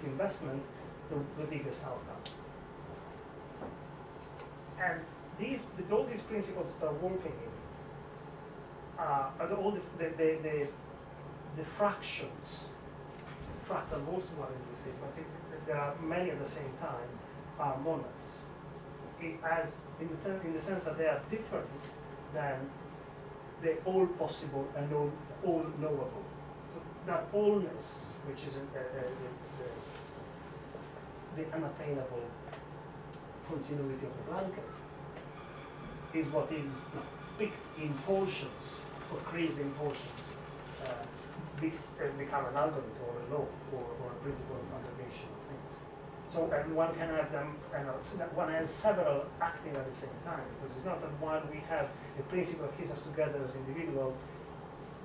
investment, the biggest outcome. And all these principles that are working in it are all the fractions. The fractal works one in this, but there are many at the same time, are monads. In the sense that they are different than the all possible and all knowable. So that allness, which is the unattainable continuity of the blanket, is what is picked in portions, or creased in portions, become an algorithm or a law or a principle of aggregation of things. So, and one can have them, and one has several acting at the same time, because it's not that while we have a principle that keeps us together as individuals,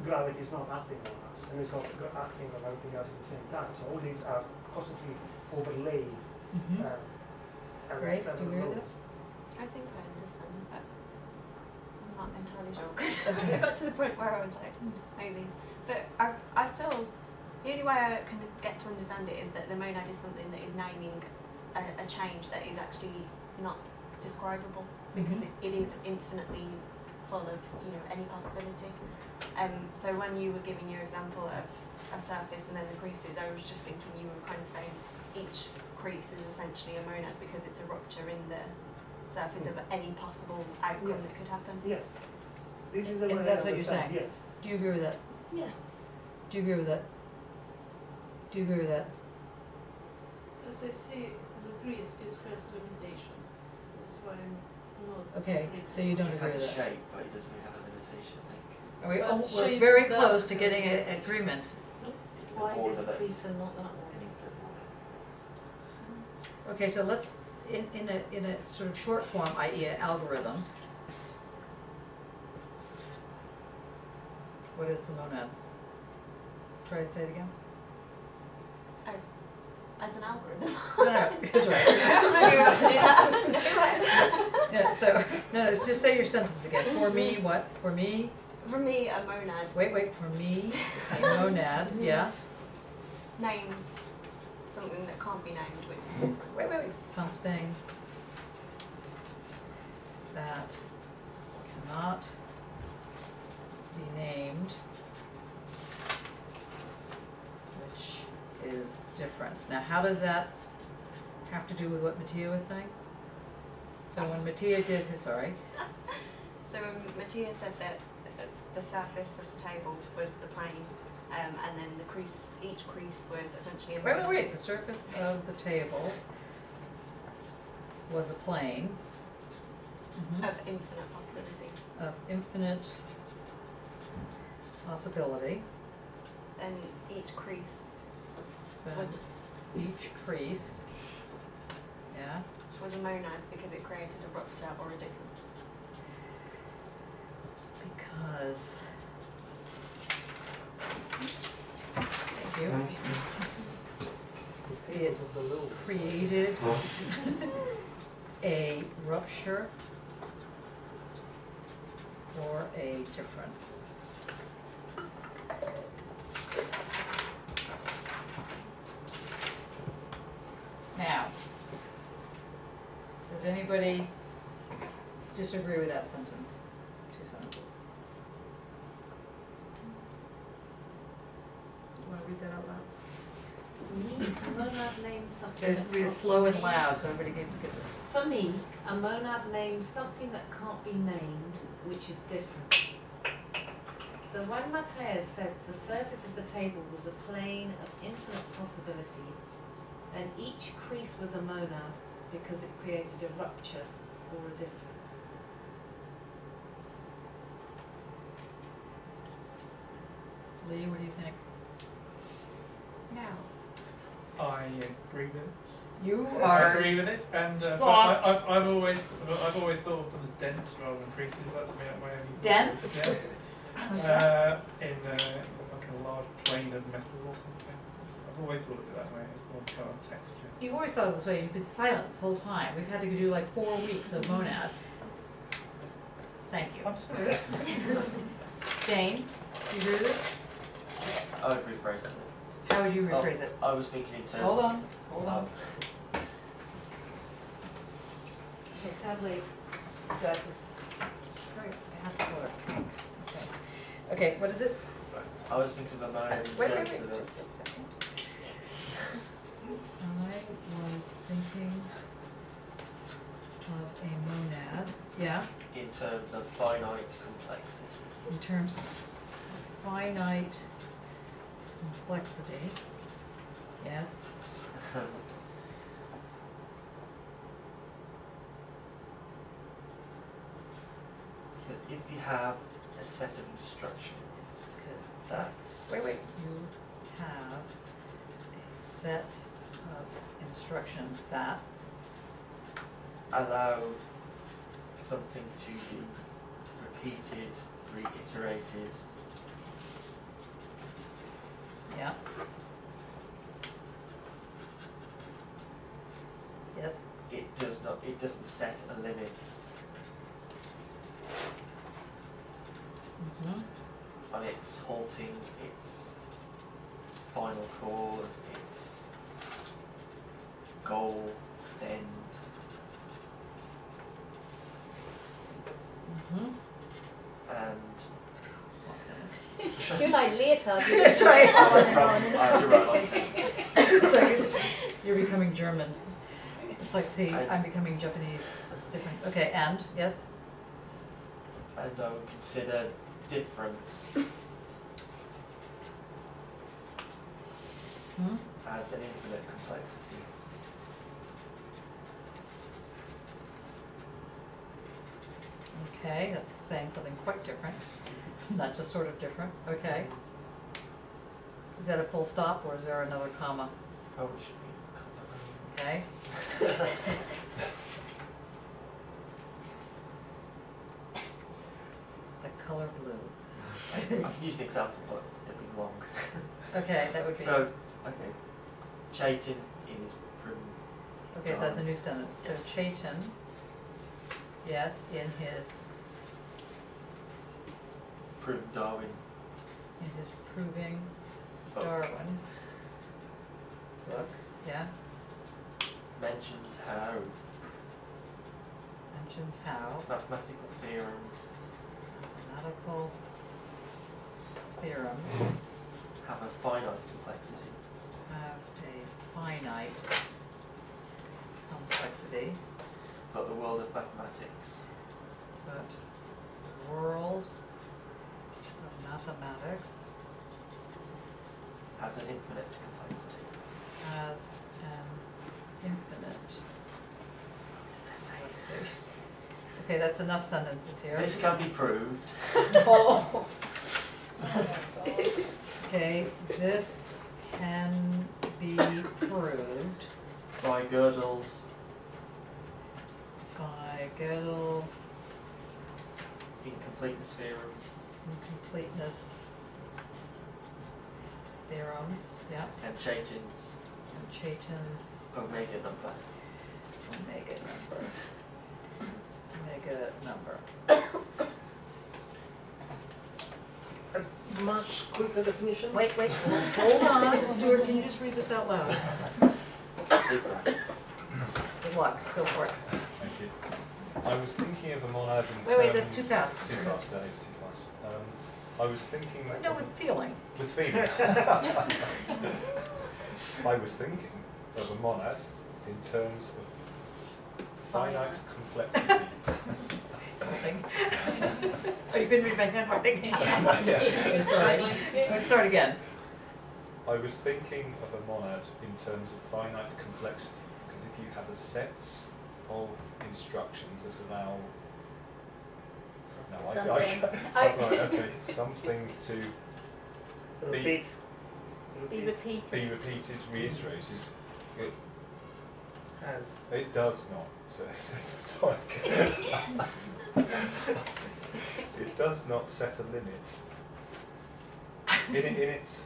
gravity is not acting on us, and it's not acting on everything else at the same time. So all these are constantly overlaid. Mhm. As Great, do several you agree with nodes. I think I understand, but I'm not entirely sure because I got to the point where I was like, maybe. But I still, the only way I can get to understand it is that the monad is something that is naming a change that is actually not describable because it is infinitely full of any possibility. So when you were giving your example of a surface and then the creases, I was just thinking you were kind of saying each crease is essentially a monad because it's a rupture in the surface of any possible outcome that could happen. Yeah. This is the And way that's I what you're understand. saying? Yes. Do you agree with that? Yeah. Do you agree with that? Do you agree with that? As I see, the crease has limitation. That's why I'm not. Okay, so you don't It agree has with a that? shape, but it doesn't really have a limitation, I think. We're shape very does close to have getting an limitation. agreement. It's Why a border this that's crease and not that an one? infinite border. Okay, so let's, in a sort of short form, i.e. an algorithm, what is the monad? Try to say it again. As an algorithm. No, that's right. Yeah, so, no, it's just say your sentence again. For me, what? For me, For me, a monad wait, for me, a monad, yeah. names something that can't be named, which is different. Wait. Something that cannot be named, which is difference. Now, how does that have to do with what Mattia was saying? So when Mattia did his, sorry, So Mattia said that the surface of the table was the plane, and then the crease, each crease was essentially a monad. wait, the surface of the table was a plane Of infinite possibility. of infinite possibility, And each crease then was each crease, yeah, was a monad because it created a rupture or a difference. because, thank you, it Of the load. created a rupture or a difference. Now, does anybody disagree with that sentence? Two sentences. Do you want to read that out loud? A monad names something. Read that it can't slow be and named. loud so everybody gets it. For me, a monad names something that can't be named, which is difference. So when Matthias said the surface of the table was a plane of infinite possibility, then each crease was a monad because it created a rupture or a difference. Lee, what do you think? Now, I agree with it. You I are agree with it, and but soft. I've always thought of them as dense rather than creases. That's my only. Dense? Yeah. In like a large plane of metal or something. I've always thought of it that way. It's more kind of texture. You've always thought of it this way. You've been silent this whole time. We've had to do like 4 weeks of monad. Thank you. I'm sorry. Jane, do you agree with it? I would rephrase it. How would you rephrase it? I was thinking in terms Hold on. of Okay, sadly, got this. Sorry, I have to color pink. Okay. Okay, what is it? I was thinking of a monad in Wait, terms of just a second. I was thinking of a monad, yeah, in terms of finite complexity. in terms of finite complexity. Yes. Because if you have a set of instructions, Because that's wait. You have a set of instructions that allow something to be repeated, reiterated, it doesn't set a limit on its halting, its final cause, its goal, its end. And You're like leotard. That's right. I do write long sentences. It's like you're becoming German. It's like I'm becoming Japanese. It's different. Okay, and yes. And I would consider difference as an infinite complexity. Okay, that's saying something quite different, not just sort of different. Okay. Is that a full stop or is there another comma? Oh, it should be Okay. The color blue. I've used an example, but it'd be long. Okay, that would be. So, okay. Chaitin is proven. Okay, so that's a new sentence. Yes. So Chaitin, yes, in his Proven Darwin. proving book Darwin book, yeah, mentions how mathematical theorems have a finite complexity. But the world of mathematics has an infinite complexity. has an infinite. Okay, that's enough sentences here. This can be proved. Oh. Okay, this can be proved By Gödel's incompleteness theorems, yeah, and Chaitin's omega number. Much quicker definition. Wait, hold on, Stuart, can you just read this out loud? Good luck, go for it. Thank you. I was thinking of a monad in terms... Wait, that's too fast. Too fast, that is too fast. I was thinking... No, with feeling. With feeling. I was thinking of a monad in terms of finite complexity. Oh, you couldn't read my handwriting? Yeah. Oh, sorry. Let's start again. I was thinking of a monad in terms of finite complexity, because if you have a set of instructions that allow something to Repeat. Be repeated. be repeated, reiterated, As. it does not. Sorry. It does not set a limit. In its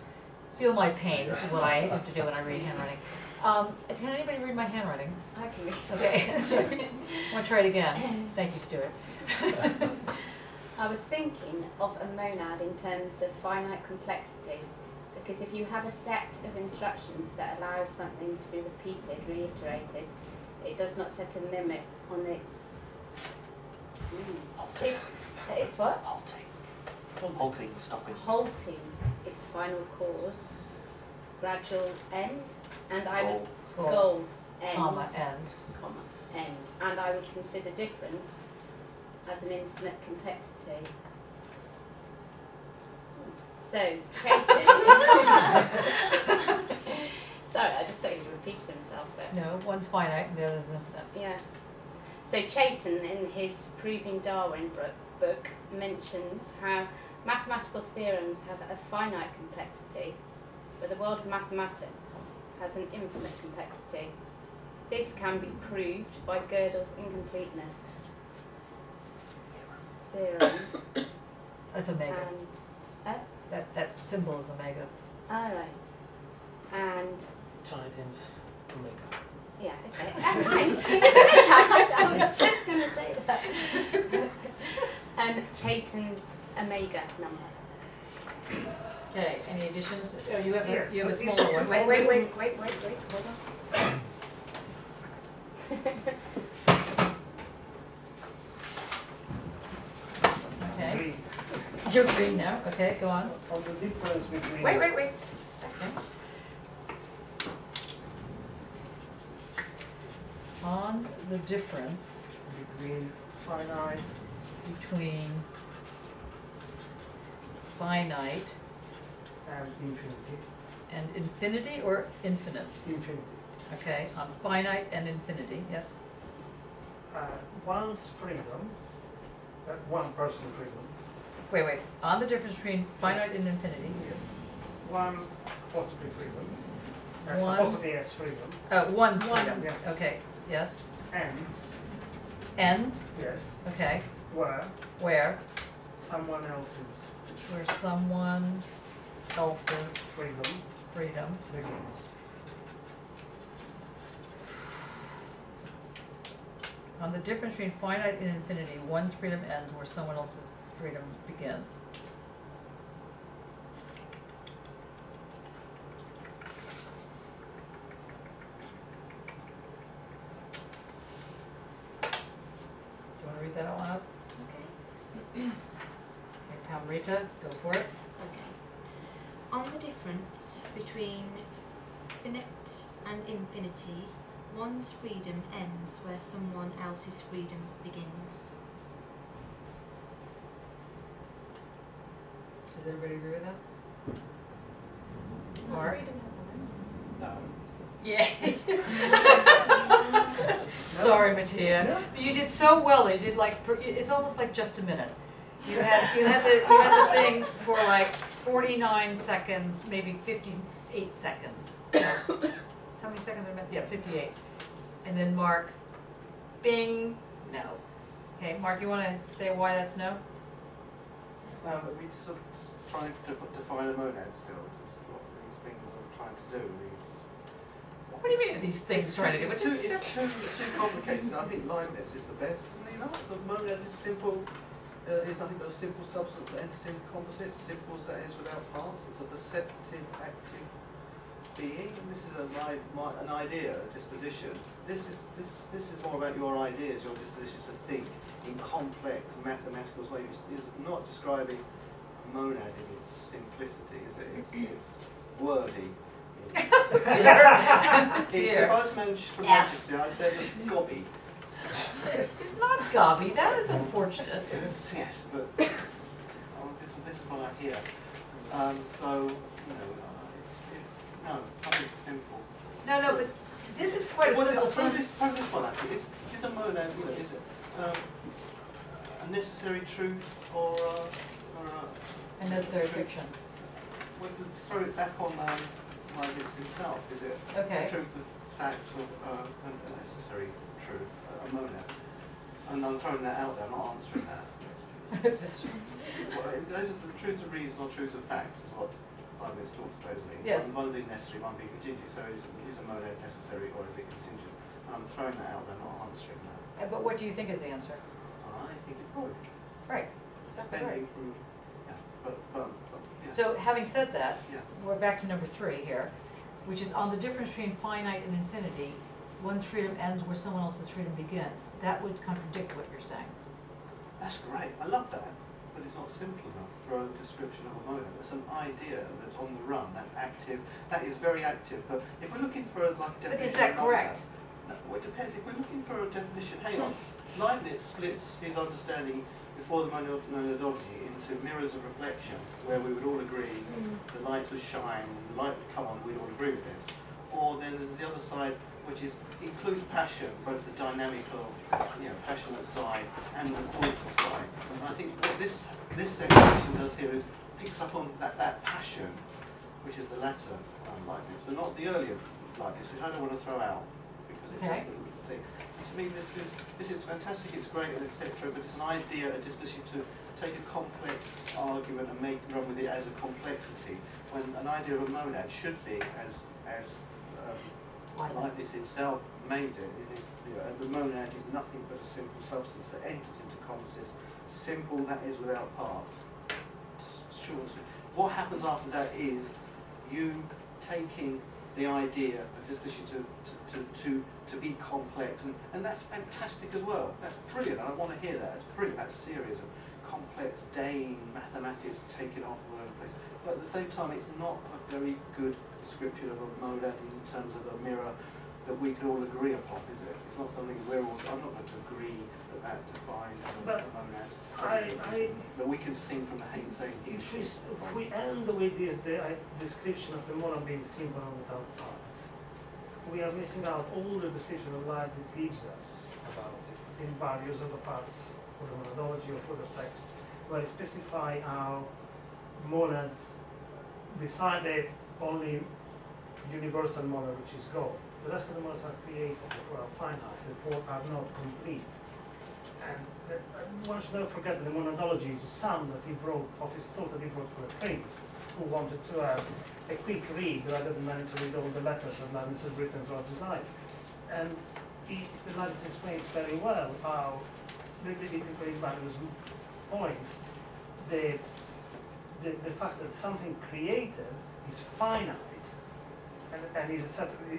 Feel my pain, this is what I have to do when I read handwriting. Can anybody read my handwriting? I can read. Okay. I want to try it again. Thank you, Stuart. I was thinking of a monad in terms of finite complexity, because if you have a set of instructions that allows something to be repeated, reiterated, it does not set a limit on its... It's what? Halting, stopping. Halting its final cause, gradual end, and I would goal end, Comma, end. comma, end, and I would consider difference as an infinite complexity. So, sorry, I just thought he repeated himself, but No, one's finite and the other's infinite. yeah. So Chaitin, in his Proving Darwin book, mentions how mathematical theorems have a finite complexity, but the world of mathematics has an infinite complexity. This can be proved by Gödel's incompleteness theorem. That's omega. And, That symbol is omega. alright. And Chaitin's omega. Yeah, okay. That's right. I was just going to say that. Chaitin's omega number. Okay, any additions? Oh, you have Yes, you have a but smaller one. Wait, hold on. Okay, you're green now, okay, go on. On the difference between. Wait, just a second. On the difference Between finite. between finite And infinity. and infinity or infinite? Infinity. Okay, on finite and infinity, yes? One's freedom, one person's freedom, Wait, on the difference between finite and infinity. one apostrophe freedom, One. apostrophe S freedom, One's freedom, Yes. okay, yes. ends, Ends, yes, okay, where where someone else's someone else's freedom begins. on the difference between finite and infinity, one's freedom ends where someone else's freedom begins. Do you want to read that out loud? Okay. Okay, Palmerita, go for it. Okay. On the difference between finite and infinity, one's freedom ends where someone else's freedom begins. Does everybody agree with that? Mark? No. Yeah. Sorry, Mattia. You did so well. You did like it's almost like just a minute. You had the thing for like 49 seconds, maybe 58 seconds. How many seconds are meant? Yeah, 58. And then Mark, bing, no. Okay, Mark, you want to say why that's no? But we sort of just trying to define a monad still. This is what these things are trying to do. What do you mean these things trying to do? It's too complicated. I think Leibniz is the best, isn't he not? The monad is simple. Is nothing but a simple substance that enters into composites. Simple as that is without parts. It's a perceptive, active being. And this is an idea, a disposition. This is more about your ideas, your disposition to think in complex mathematical ways. It's not describing a monad in its simplicity, is it? It's wordy. If I was managed from Manchester, I'd say it was gobby. It's not gobby. That is unfortunate. Yes, but this is what I hear. So it's something simple. No, but this is quite a simple sentence. From this one actually, is a monad. Is it a necessary truth or A necessary fiction. Well, throw it back on Leibniz himself. Is it Okay. the truth of fact or a necessary truth, a monad? And I'm throwing that out there, I'm not answering that. It's just, Well, those are the truth of reason or truth of facts is what Leibniz talks about, isn't he? Yes. One being necessary, one being contingent. So is a monad necessary or is it contingent? I'm throwing that out there, not answering that. but what do you think is the answer? I think it's both. Right. Exactly right. Depending from, yeah. So having said that, Yeah. we're back to number 3 here, which is on the difference between finite and infinity, one's freedom ends where someone else's freedom begins. That would contradict what you're saying. That's great. I love that. But it's not simple enough for a description of a monad. It's an idea that's on the run, that's active. That is very active. But if we're looking for a definition But is that of a correct? monad, well, it depends. If we're looking for a definition, hang on. Leibniz splits his understanding before the monadology into mirrors of reflection, where we would all agree the lights would shine, the light would come on, we'd all agree with this. Or then there's the other side, which includes passion, both the dynamical, passionate side and the thoughtful side. And I think what this section does here is picks up on that passion, which is the latter Leibniz, but not the earlier Leibniz, which I don't want to throw out because it's just a thing. To me, this is fantastic. It's great, and etc. But it's an idea, a disposition to take a complex argument and run with it as a complexity, when an idea of a monad should be as Leibniz himself made it. It is, and the monad is nothing but a simple substance that enters into consciousness. Simple, that is, without parts. Sure. What happens after that is you taking the idea and just push it to be complex, and that's fantastic as well. That's brilliant. I want to hear that. That's brilliant. That's serious. And complex Dane mathematics taken off all over the place. But at the same time, it's not a very good description of a monad in terms of a mirror that we can all agree upon, is it? It's not something I'm not going to agree that defines a monad. But we can sing from the Hainsane. If we end with this description of the monad being simple and without parts, we are missing out all the description of Leibniz gives us about it in various other parts of the monadology or further text, where it specify how monads beside the only universal monad, which is God. The rest of the monads are created, therefore are finite, therefore are not complete. And one should never forget that the Monadology is a sum that he wrote of his thought that he wrote for a prince who wanted to have a quick read rather than having to read all the letters that Leibniz had written throughout his life. And Leibniz explains very well how, in various points, the fact that something created is finite, and he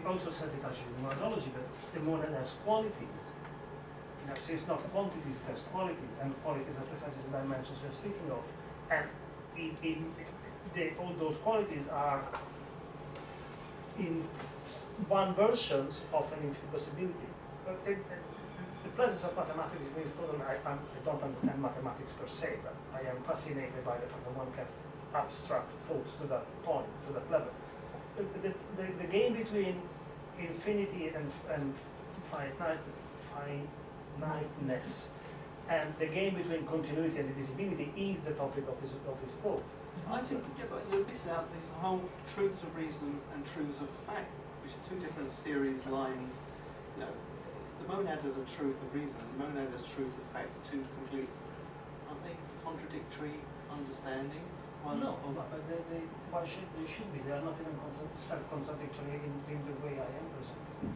also says it actually in Monadology that the monad has qualities. So it's not quantities, it has qualities, and qualities are precisely the dimensions we're speaking of. And all those qualities are in one version of an infinite possibility. The presence of mathematics means I don't understand mathematics per se, but I am fascinated by the fact that one can abstract thoughts to that point, to that level. The game between infinity and finiteness, and the game between continuity and divisibility is the topic of his thought. I think, but you're missing out this whole truths of reason and truths of fact, which are two different series lines. The monad has a truth of reason, and the monad has truth of fact, two complete, aren't they contradictory understandings? No, why they should be. They are not even self-contradictory in the way I am presenting.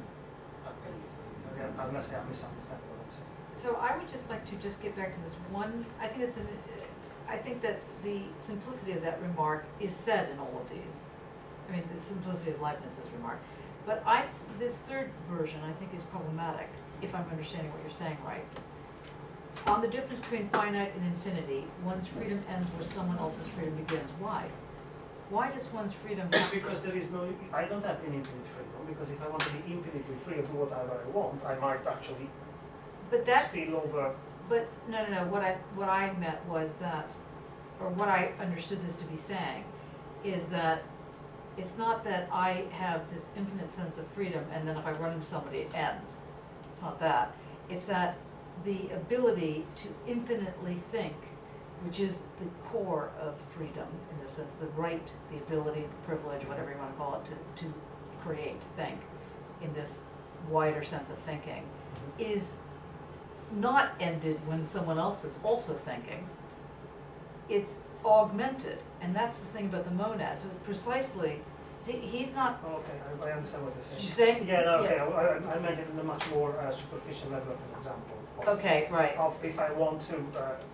Unless I misunderstand what I'm saying. So I would just like to get back to this one. I think that the simplicity of that remark is said in all of these. I mean, the simplicity of Leibniz's remark. But this third version I think is problematic, if I'm understanding what you're saying right. On the difference between finite and infinity, one's freedom ends where someone else's freedom begins. Why? Why does one's freedom have Because there is I don't have an infinite freedom, because if I want to be infinitely free of whatever I want, I might actually spill over. But no. What I meant was that, or what I understood this to be saying, is that it's not that I have this infinite sense of freedom and then if I run into somebody it ends. It's not that. It's that the ability to infinitely think, which is the core of freedom in the sense, the right, the ability, the privilege, whatever you want to call it, to create, to think, in this wider sense of thinking, is not ended when someone else is also thinking. It's augmented, and that's the thing about the monad. So it's precisely, see, he's not. Oh, okay, I understand what you're saying. Did you say? Yeah, no, okay. Yeah. I meant it in a much more superficial level of an example. Okay, right. Of if I want to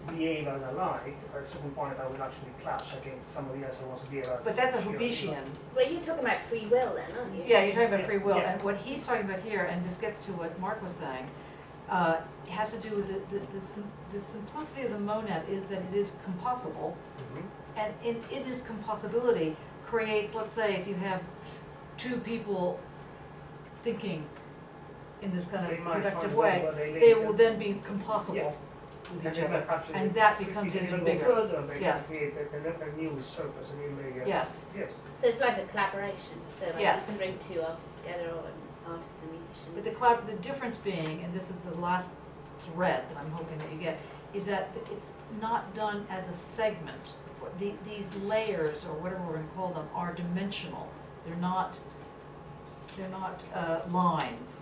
behave as I like, at a certain point I will actually clash against somebody else who wants to behave as. But that's a Hobbesian. Well, you're talking about free will then, aren't you? Yeah, you're talking about free will, Yeah. and what he's talking about here, and this gets to what Mark was saying, has to do with the simplicity of the monad is that it is compossible, and in its compossibility creates, let's say, if you have two people thinking in this kind of productive way, they will then be compossible with each other, and that becomes even bigger. Further, they Yes. can create a new surface, a new layer. Yes. Yes. So it's like a collaboration. So like Yes. you can bring two artists together, or an artist and musician. But the difference being, and this is the last thread that I'm hoping that you get, is that it's not done as a segment. These layers, or whatever we're going to call them, are dimensional. They're not lines.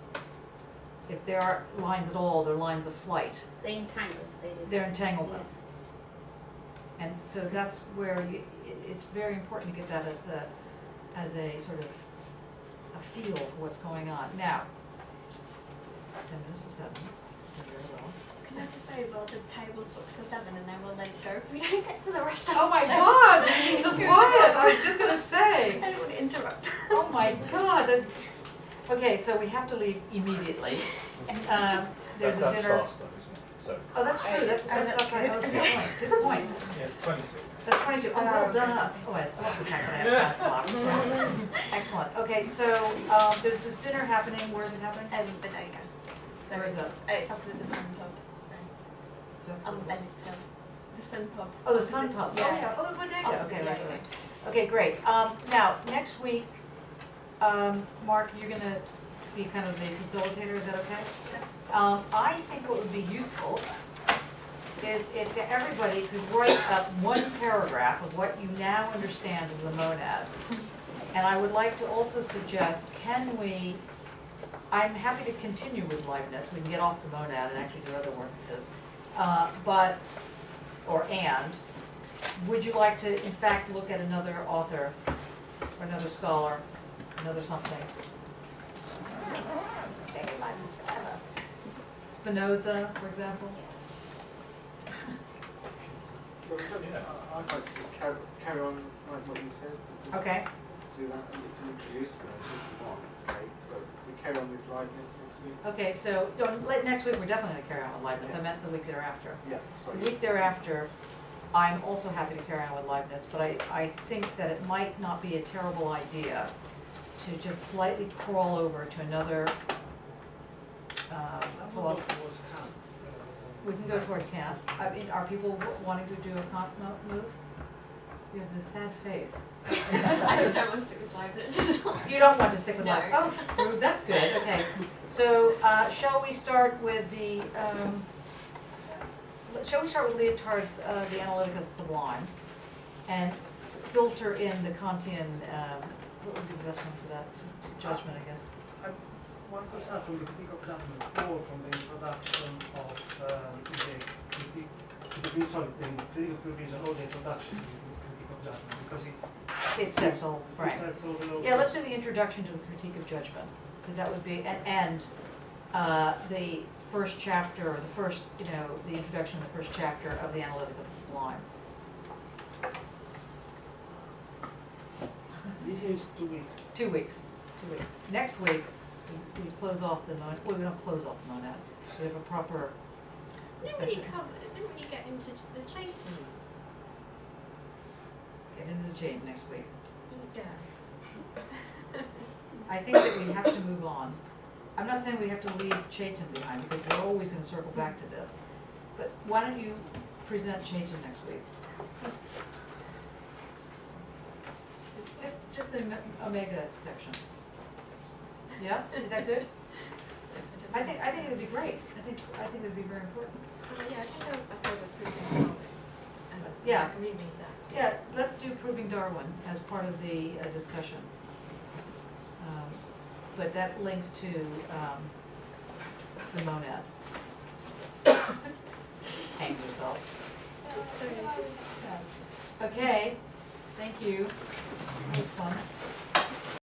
If there are lines at all, they're lines of flight. They entangle. They're entanglements. And so that's where it's very important to get that as a sort of a feel for what's going on. Now, 10 minutes to 7, very well. Can I just say as well, the table's booked for 7 and then we'll let it go if we don't get to the rest of Oh my God, you're being so quiet. I was just gonna say. I don't want to interrupt. Oh my God. Okay, so we have to leave immediately. There's a That's dinner. fast though, isn't it? So, Oh, that's true. That's okay. Oh, good point. Good point. Yeah, it's 22. That's 22. Oh, well done us. Oh, I love the fact that I have fast clock. Yeah. Excellent. Okay, so there's this dinner happening. Where is it happening? Bodega. So Where is that? It's up at the Sun Pub. Bennet Hill. The Sun Pub. Oh, the Sun Pub. Yeah. Oh, yeah. Oh, the bodega. Opposite, Okay, yeah, right, yeah. right. Okay, great. Now, next week, Mark, you're going to be kind of the facilitator. Is that okay? I think what would be useful is if everybody could write up one paragraph of what you now understand as the monad. And I would like to also suggest, I'm happy to continue with Leibniz. We can get off the monad and actually do other work with this. Would you like to, in fact, look at another author, or another scholar, another something? Spinoza, for example? Well, I'd like to just carry on like what you said. Just Okay. Do that and you can introduce me if you want. Okay, but we carry on with Leibniz next week. Okay, so next week we're definitely going to carry on with Leibniz. I meant the week thereafter. Yeah, sorry. The week thereafter, I'm also happy to carry on with Leibniz, but I think that it might not be a terrible idea to just slightly crawl over to another philosophy. We can go toward Kant. I mean, are people wanting to do a Kant move? You have this sad face. I just don't want to stick with Leibniz. You don't want to stick with No. Leibniz? Oh, that's good. Okay. So shall we start with the? Shall we start with Leotard's The Analytic of the Sublime, and filter in the Kantian? What would be the best one for that? Judgment, I guess. One could start from the critique of judgment or from the introduction of the critique of pure reason or the introduction to the critique of judgment, because It sets all right. it sets all the laws. Yeah, let's do the introduction to the Critique of Judgment, because that would be and the first chapter, or the first, the introduction of the first chapter of the Analytic of the Sublime. This is 2 weeks. 2 weeks. 2 weeks. Next week, we close off the monad. Well, we don't close off the monad. We have a proper discussion. Didn't really get into the Chaitin. Get into the chain next week. Yeah. I think that we have to move on. I'm not saying we have to leave Chaitin behind, because we're always going to circle back to this. But why don't you present Chaitin next week? Just the omega section. Yeah, is that good? I think it would be great. I think it would be very important. Yeah, I think I've heard of proving Darwin. Yeah. I can reread that. Yeah, let's do Proving Darwin as part of the discussion. But that links to the monad. Hang yourself. Okay, thank you. That was fun.